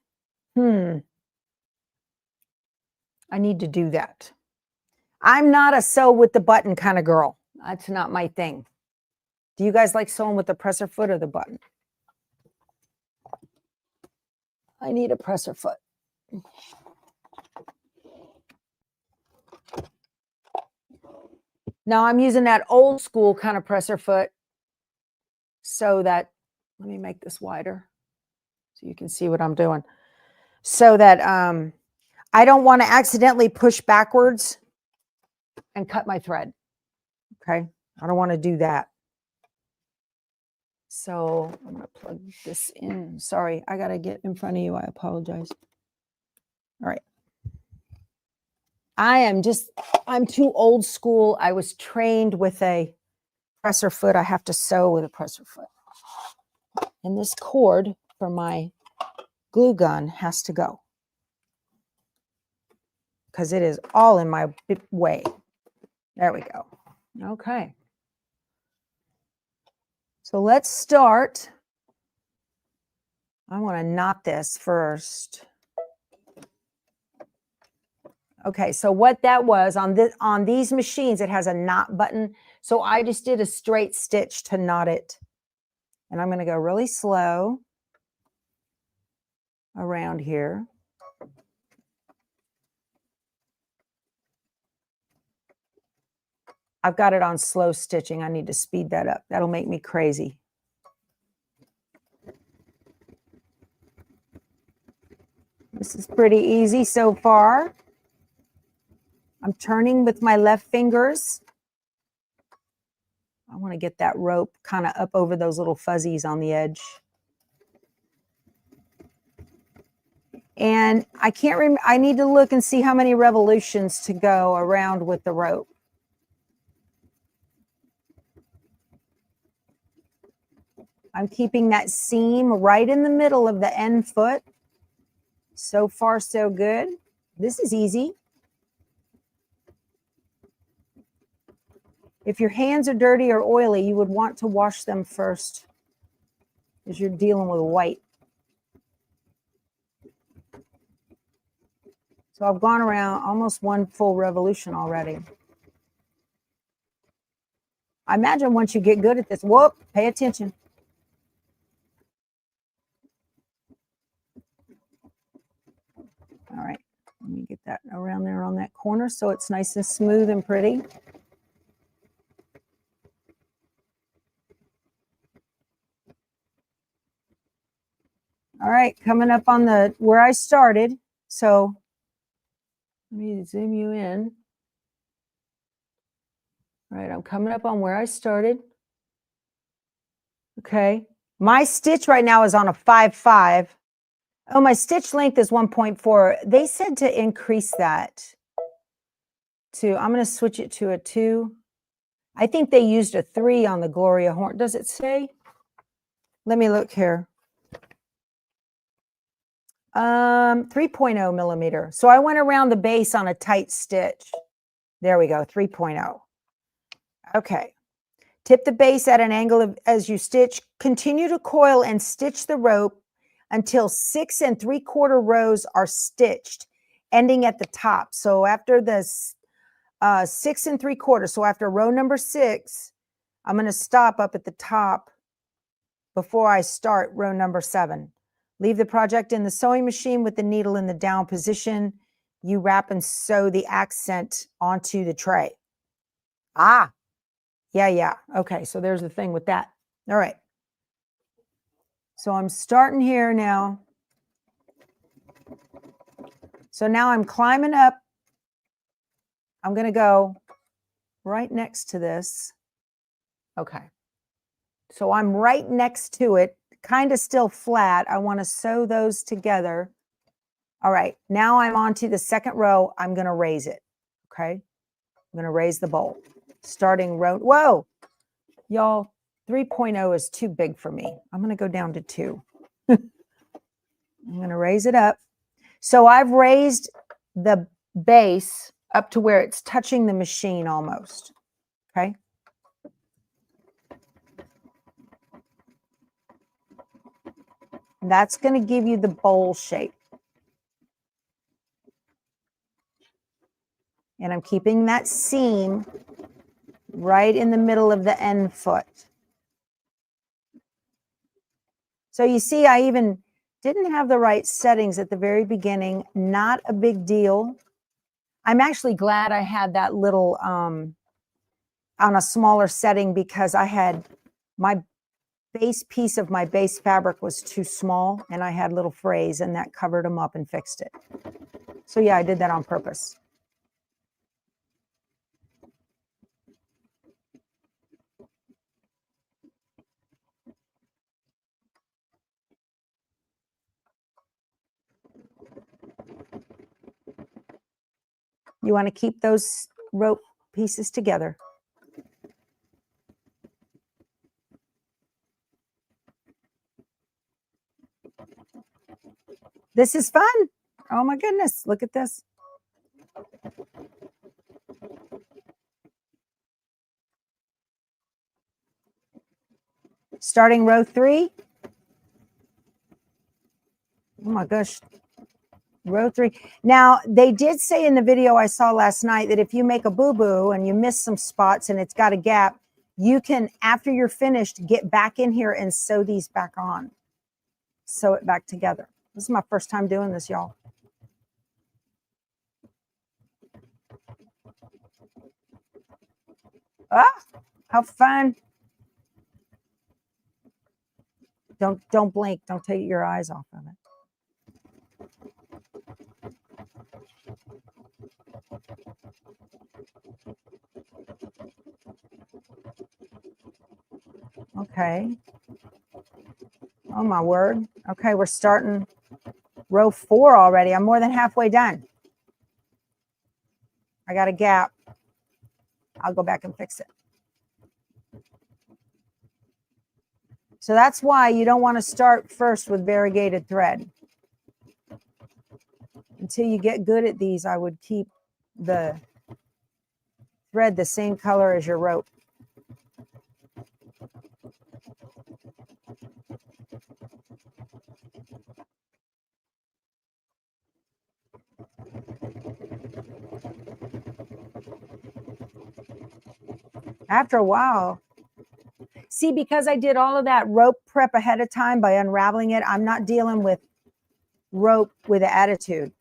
I need to do that. I'm not a sew with the button kind of girl. That's not my thing. Do you guys like sewing with the presser foot or the button? I need a presser foot. Now I'm using that old school kind of presser foot so that, let me make this wider so you can see what I'm doing. So that I don't want to accidentally push backwards and cut my thread. Okay, I don't want to do that. So I'm going to plug this in. Sorry, I got to get in front of you. I apologize. All right. I'm too old school. I was trained with a presser foot. I have to sew with a presser foot. And this cord for my glue gun has to go because it is all in my way. There we go. Okay. So let's start. I want to knot this first. Okay, so what that was on these machines, it has a knot button. So I just did a straight stitch to knot it. And I'm going to go really slow around here. I've got it on slow stitching. I need to speed that up. That'll make me crazy. This is pretty easy so far. I'm turning with my left fingers. I want to get that rope kind of up over those little fuzzies on the edge. And I can't remember, I need to look and see how many revolutions to go around with the rope. I'm keeping that seam right in the middle of the end foot. So far, so good. This is easy. If your hands are dirty or oily, you would want to wash them first because you're dealing with white. So I've gone around almost one full revolution already. I imagine once you get good at this, whoop, pay attention. All right, let me get that around there on that corner so it's nice and smooth and pretty. All right, coming up on the where I started. So let me zoom you in. All right, I'm coming up on where I started. Okay, my stitch right now is on a 5.5. Oh, my stitch length is 1.4. They said to increase that to, I'm going to switch it to a 2. I think they used a 3 on the Gloria horn. Does it say? Let me look here. 3.0 millimeter. So I went around the base on a tight stitch. There we go, 3.0. Okay. Tip the base at an angle as you stitch. Continue to coil and stitch the rope until 6 3/4 rows are stitched, ending at the top. So after the 6 3/4, so after row number 6, I'm going to stop up at the top before I start row number 7. Leave the project in the sewing machine with the needle in the down position. You wrap and sew the accent onto the tray. Ah, yeah. Okay, so there's the thing with that. All right. So I'm starting here now. So now I'm climbing up. I'm going to go right next to this. Okay. So I'm right next to it, kind of still flat. I want to sew those together. All right. Now I'm on to the second row. I'm going to raise it. Okay. I'm going to raise the bowl. Starting row. Whoa. Y'all, 3.0 is too big for me. I'm going to go down to 2. I'm going to raise it up. So I've raised the base up to where it's touching the machine almost. Okay. That's going to give you the bowl shape. And I'm keeping that seam right in the middle of the end foot. So you see, I even didn't have the right settings at the very beginning. Not a big deal. I'm actually glad I had that little on a smaller setting, because I had my base piece of my base fabric was too small, and I had little frays, and that covered them up and fixed it. So yeah, I did that on purpose. You want to keep those rope pieces together. This is fun. Oh my goodness, look at this. Starting row 3. Oh my gosh. Row 3. Now, they did say in the video I saw last night that if you make a boo-boo and you miss some spots and it's got a gap, you can, after you're finished, get back in here and sew these back on. Sew it back together. This is my first time doing this, y'all. Ah, how fun. Don't blink. Don't take your eyes off of it. Okay. Oh my word. Okay, we're starting row 4 already. I'm more than halfway done. I got a gap. I'll go back and fix it. So that's why you don't want to start first with variegated thread. Until you get good at these, I would keep the thread the same color as your rope. After a while, see, because I did all of that rope prep ahead of time by unraveling it, I'm not dealing with rope with an attitude.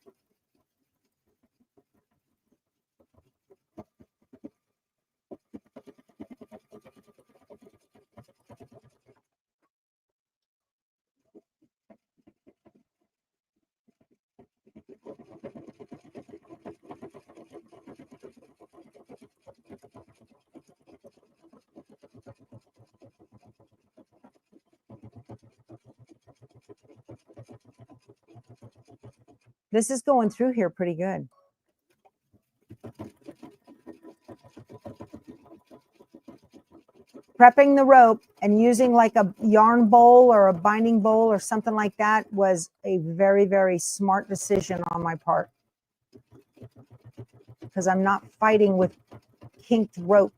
This is going through here pretty good. Prepping the rope and using like a yarn bowl or a binding bowl or something like that was a very, very smart decision on my part, because I'm not fighting with kinked rope.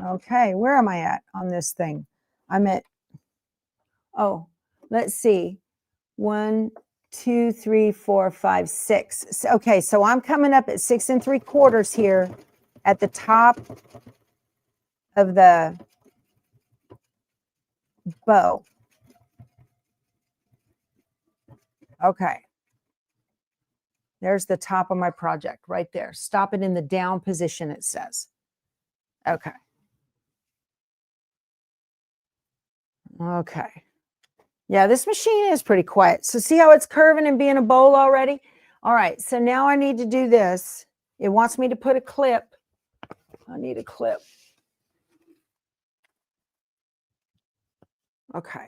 Okay, where am I at on this thing? I'm at, oh, let's see. 1, 2, 3, 4, 5, 6. Okay, so I'm coming up at 6 3/4 here at the top of the bow. Okay. There's the top of my project right there. Stop it in the down position, it says. Okay. Okay. Yeah, this machine is pretty quiet. So see how it's curving and being a bowl already? All right, so now I need to do this. It wants me to put a clip. I need a clip. Okay.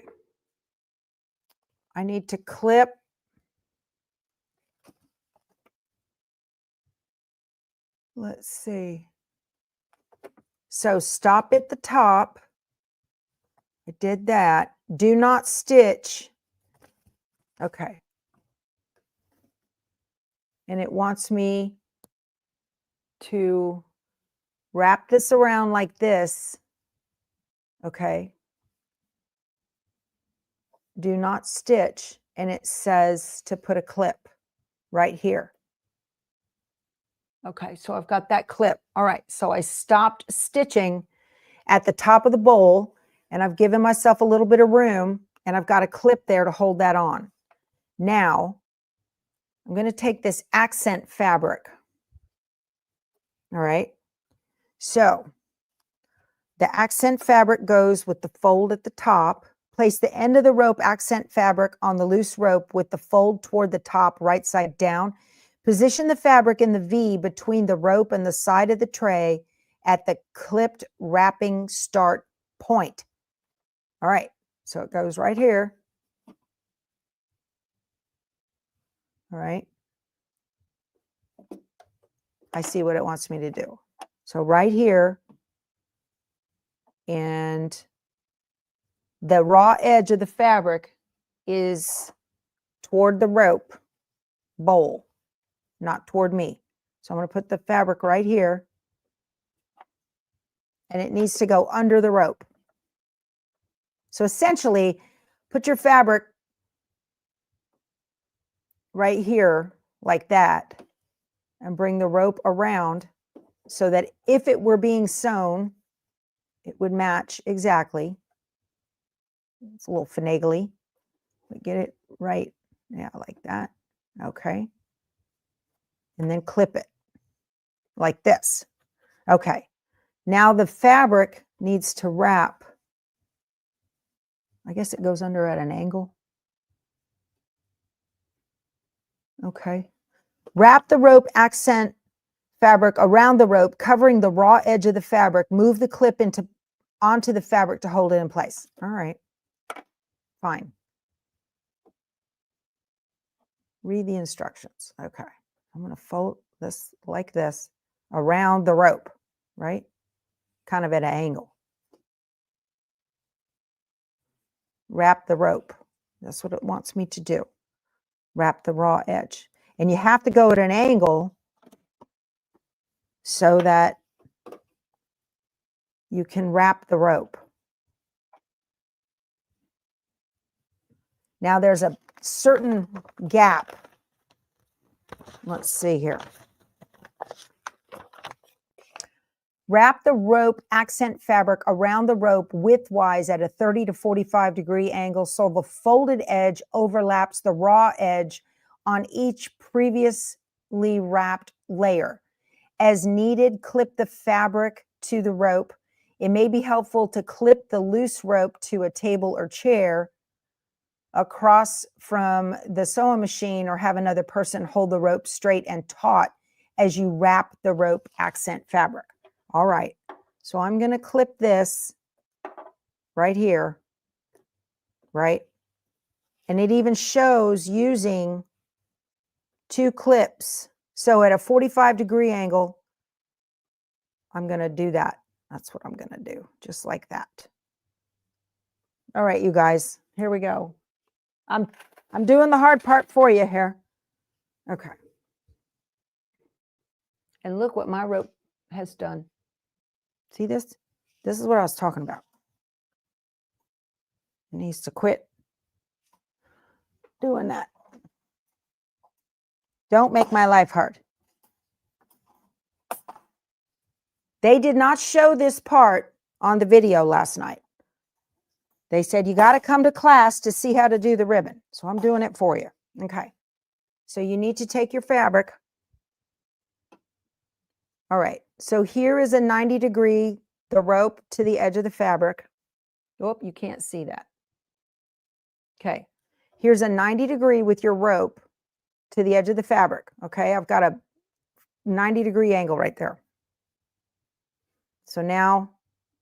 I need to clip. Let's see. So stop at the top. I did that. Do not stitch. Okay. And it wants me to wrap this around like this. Okay. Do not stitch. And it says to put a clip right here. Okay, so I've got that clip. All right, so I stopped stitching at the top of the bowl, and I've given myself a little bit of room, and I've got a clip there to hold that on. Now, I'm going to take this accent fabric. All right, so the accent fabric goes with the fold at the top. Place the end of the rope accent fabric on the loose rope with the fold toward the top, right side down. Position the fabric in the V between the rope and the side of the tray at the clipped wrapping start point. All right, so it goes right here. All right. I see what it wants me to do. So right here, and the raw edge of the fabric is toward the rope bowl, not toward me. So I'm going to put the fabric right here, and it needs to go under the rope. So essentially, put your fabric right here like that and bring the rope around so that if it were being sewn, it would match exactly. It's a little finagly, but get it right. Yeah, like that. Okay. And then clip it like this. Okay. Now the fabric needs to wrap. I guess it goes under at an angle. Okay. Wrap the rope accent fabric around the rope, covering the raw edge of the fabric. Move the clip onto the fabric to hold it in place. All right. Fine. Read the instructions. Okay. I'm going to fold this like this around the rope, right? Kind of at an angle. Wrap the rope. That's what it wants me to do. Wrap the raw edge. And you have to go at an angle so that you can wrap the rope. Now there's a certain gap. Let's see here. Wrap the rope accent fabric around the rope widthwise at a 30 to 45 degree angle so the folded edge overlaps the raw edge on each previously wrapped layer. As needed, clip the fabric to the rope. It may be helpful to clip the loose rope to a table or chair across from the sewing machine, or have another person hold the rope straight and taut as you wrap the rope accent fabric. All right, so I'm going to clip this right here, right? And it even shows using 2 clips. So at a 45 degree angle, I'm going to do that. That's what I'm going to do, just like that. All right, you guys, here we go. I'm doing the hard part for you here. Okay. And look what my rope has done. See this? This is what I was talking about. It needs to quit doing that. Don't make my life hard. They did not show this part on the video last night. They said, you got to come to class to see how to do the ribbon. So I'm doing it for you. Okay. So you need to take your fabric. All right. So here is a 90 degree, the rope to the edge of the fabric. Oh, you can't see that. Okay. Here's a 90 degree with your rope to the edge of the fabric. Okay. I've got a 90-degree angle right there. So now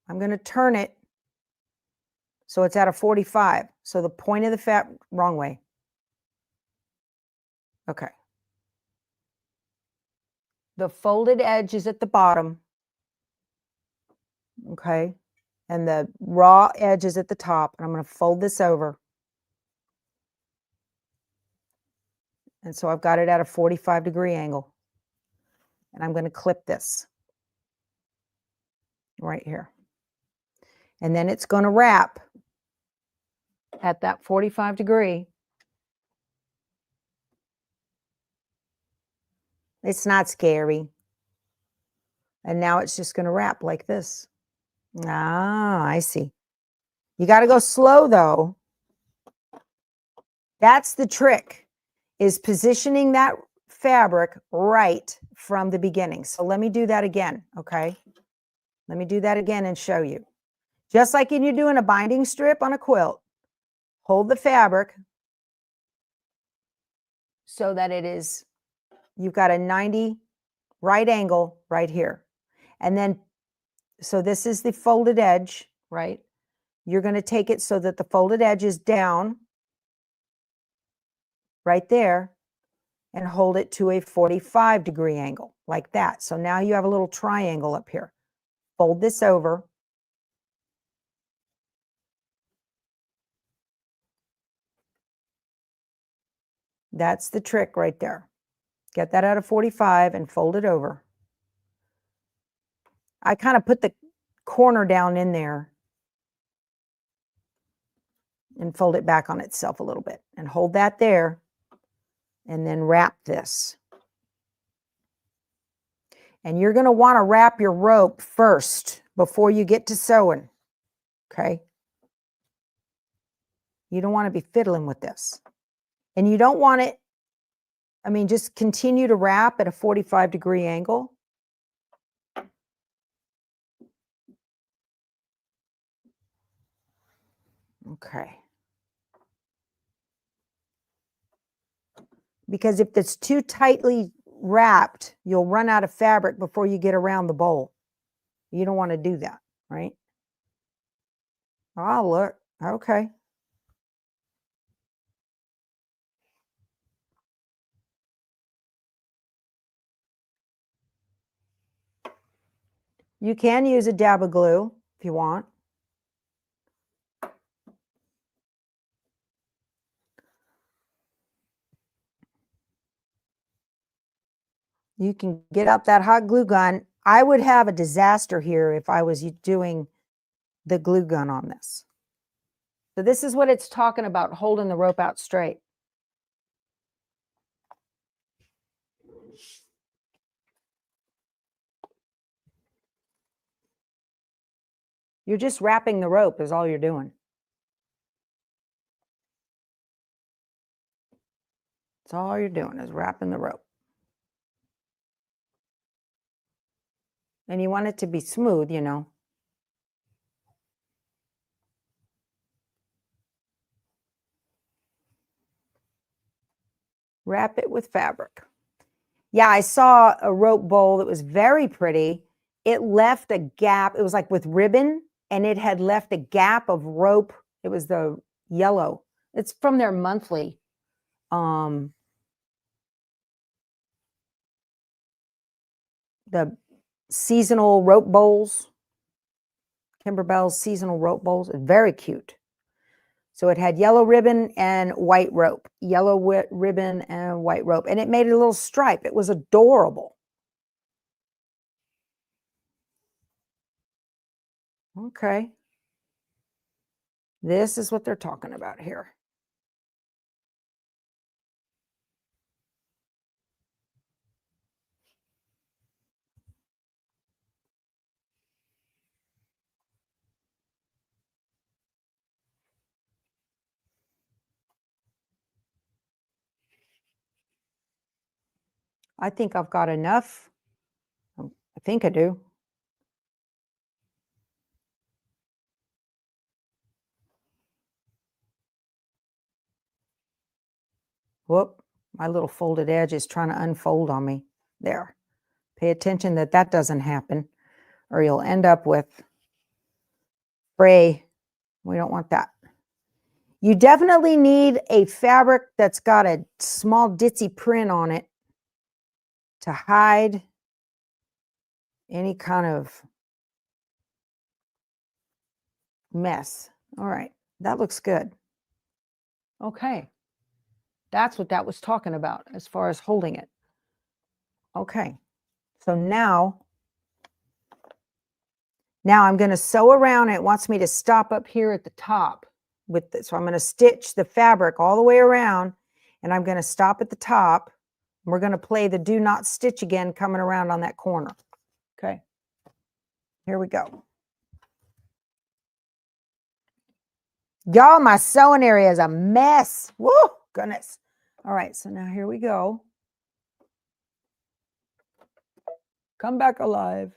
I'm going to turn it so it's at a 45. So the point of the wrong way. Okay. The folded edge is at the bottom. Okay. And the raw edge is at the top. And I'm going to fold this over. And so I've got it at a 45-degree angle. And I'm going to clip this right here. And then it's going to wrap at that 45-degree. It's not scary. And now it's just going to wrap like this. Ah, I see. You got to go slow, though. That's the trick, is positioning that fabric right from the beginning. So let me do that again, okay? Let me do that again and show you. Just like when you're doing a binding strip on a quilt, hold the fabric so that you've got a 90 right angle right here. And then, so this is the folded edge, right? You're going to take it so that the folded edge is down right there and hold it to a 45-degree angle like that. So now you have a little triangle up here. Fold this over. That's the trick right there. Get that out of 45 and fold it over. I kind of put the corner down in there and fold it back on itself a little bit and hold that there and then wrap this. And you're going to want to wrap your rope first before you get to sewing, okay? You don't want to be fiddling with this. And you don't want it, I mean, just continue to wrap at a 45-degree angle. Okay. Because if it's too tightly wrapped, you'll run out of fabric before you get around the bowl. You don't want to do that, right? Oh, look. Okay. You can use a dab of glue if you want. You can get out that hot glue gun. I would have a disaster here if I was doing the glue gun on this. So this is what it's talking about, holding the rope out straight. You're just wrapping the rope is all you're doing. That's all you're doing is wrapping the rope. And you want it to be smooth, you know. Wrap it with fabric. Yeah, I saw a rope bowl that was very pretty. It left a gap. It was like with ribbon, and it had left a gap of rope. It was the yellow. It's from their monthly. The seasonal rope bowls. Kimberbell's seasonal rope bowls. Very cute. So it had yellow ribbon and white rope. Yellow ribbon and white rope. And it made a little stripe. It was adorable. Okay. This is what they're talking about here. I think I've got enough. I think I do. Whoop, my little folded edge is trying to unfold on me. There. Pay attention that that doesn't happen, or you'll end up with spray. We don't want that. You definitely need a fabric that's got a small ditzy print on it to hide any kind of mess. All right, that looks good. Okay, that's what that was talking about as far as holding it. Okay, so now I'm going to sew around. It wants me to stop up here at the top with this. So I'm going to stitch the fabric all the way around, and I'm going to stop at the top. We're going to play the do not stitch again coming around on that corner. Okay, here we go. Y'all, my sewing area is a mess. Woo, goodness. All right, so now here we go. Come back alive.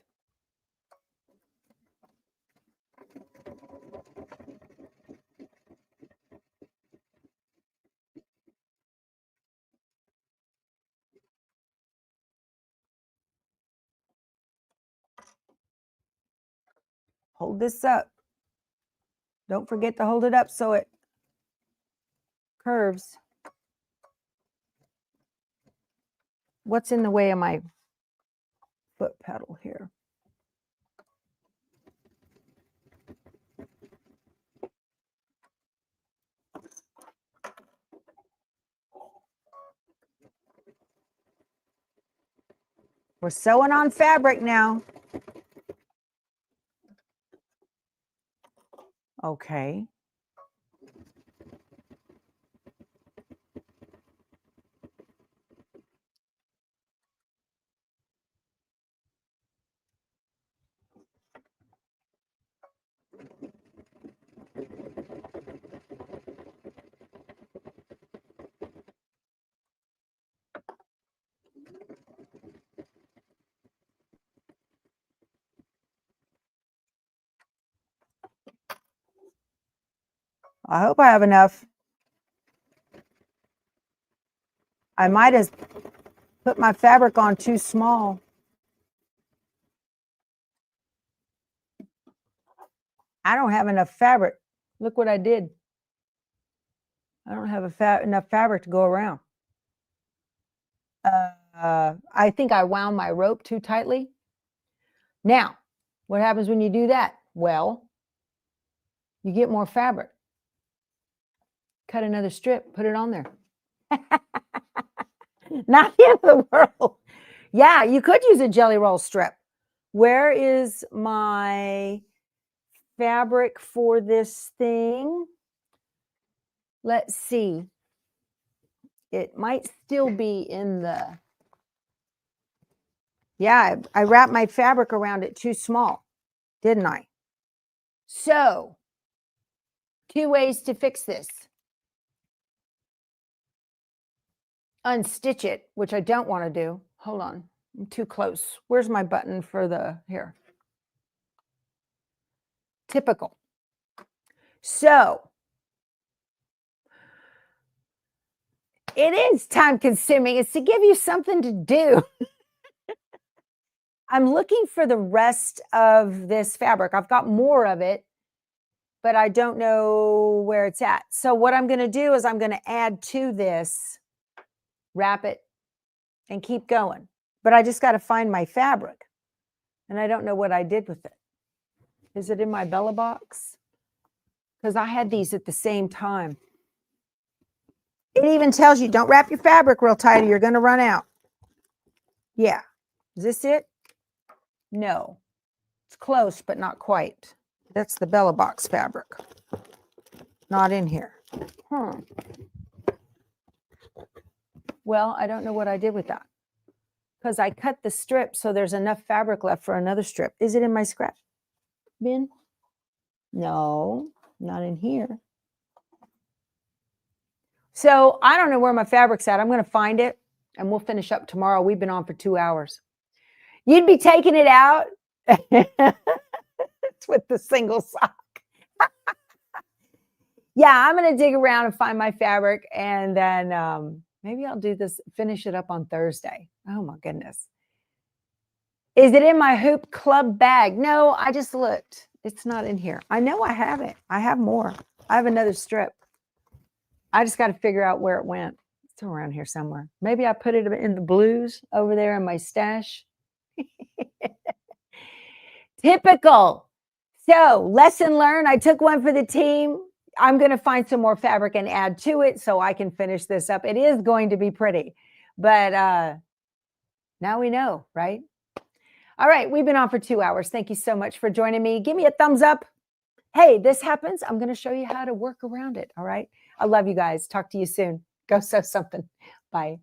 Hold this up. Don't forget to hold it up so it curves. What's in the way of my foot pedal here? We're sewing on fabric now. Okay. I hope I have enough. I might have put my fabric on too small. I don't have enough fabric. Look what I did. I don't have enough fabric to go around. I think I wound my rope too tightly. Now, what happens when you do that? Well, you get more fabric. Cut another strip, put it on there. Not the end of the world. Yeah, you could use a jelly roll strip. Where is my fabric for this thing? Let's see. It might still be in the... Yeah, I wrapped my fabric around it too small, didn't I? So, 2 ways to fix this. Unstitch it, which I don't want to do. Hold on, I'm too close. Where's my button for the... Here. Typical. So, it is time consuming. It's to give you something to do. I'm looking for the rest of this fabric. I've got more of it, but I don't know where it's at. So what I'm going to do is I'm going to add to this, wrap it, and keep going. But I just got to find my fabric, and I don't know what I did with it. Is it in my Bella box? Because I had these at the same time. It even tells you, don't wrap your fabric real tight or you're going to run out. Yeah. Is this it? No. It's close, but not quite. That's the Bella box fabric. Not in here. Well, I don't know what I did with that. Because I cut the strip so there's enough fabric left for another strip. Is it in my scrap bin? No, not in here. So I don't know where my fabric's at. I'm going to find it and we'll finish up tomorrow. We've been on for 2 hours. You'd be taking it out. It's with the single sock. Yeah, I'm going to dig around and find my fabric, and then maybe I'll do this, finish it up on Thursday. Oh my goodness. Is it in my hoop club bag? No, I just looked. It's not in here. I know I have it. I have more. I have another strip. I just got to figure out where it went. It's around here somewhere. Maybe I put it in the blues over there in my stash. Typical. So, lesson learned. I took one for the team. I'm going to find some more fabric and add to it so I can finish this up. It is going to be pretty, but now we know, right? All right, we've been on for 2 hours. Thank you so much for joining me. Give me a thumbs up. Hey, this happens. I'm going to show you how to work around it. All right. I love you guys. Talk to you soon. Go sew something. Bye.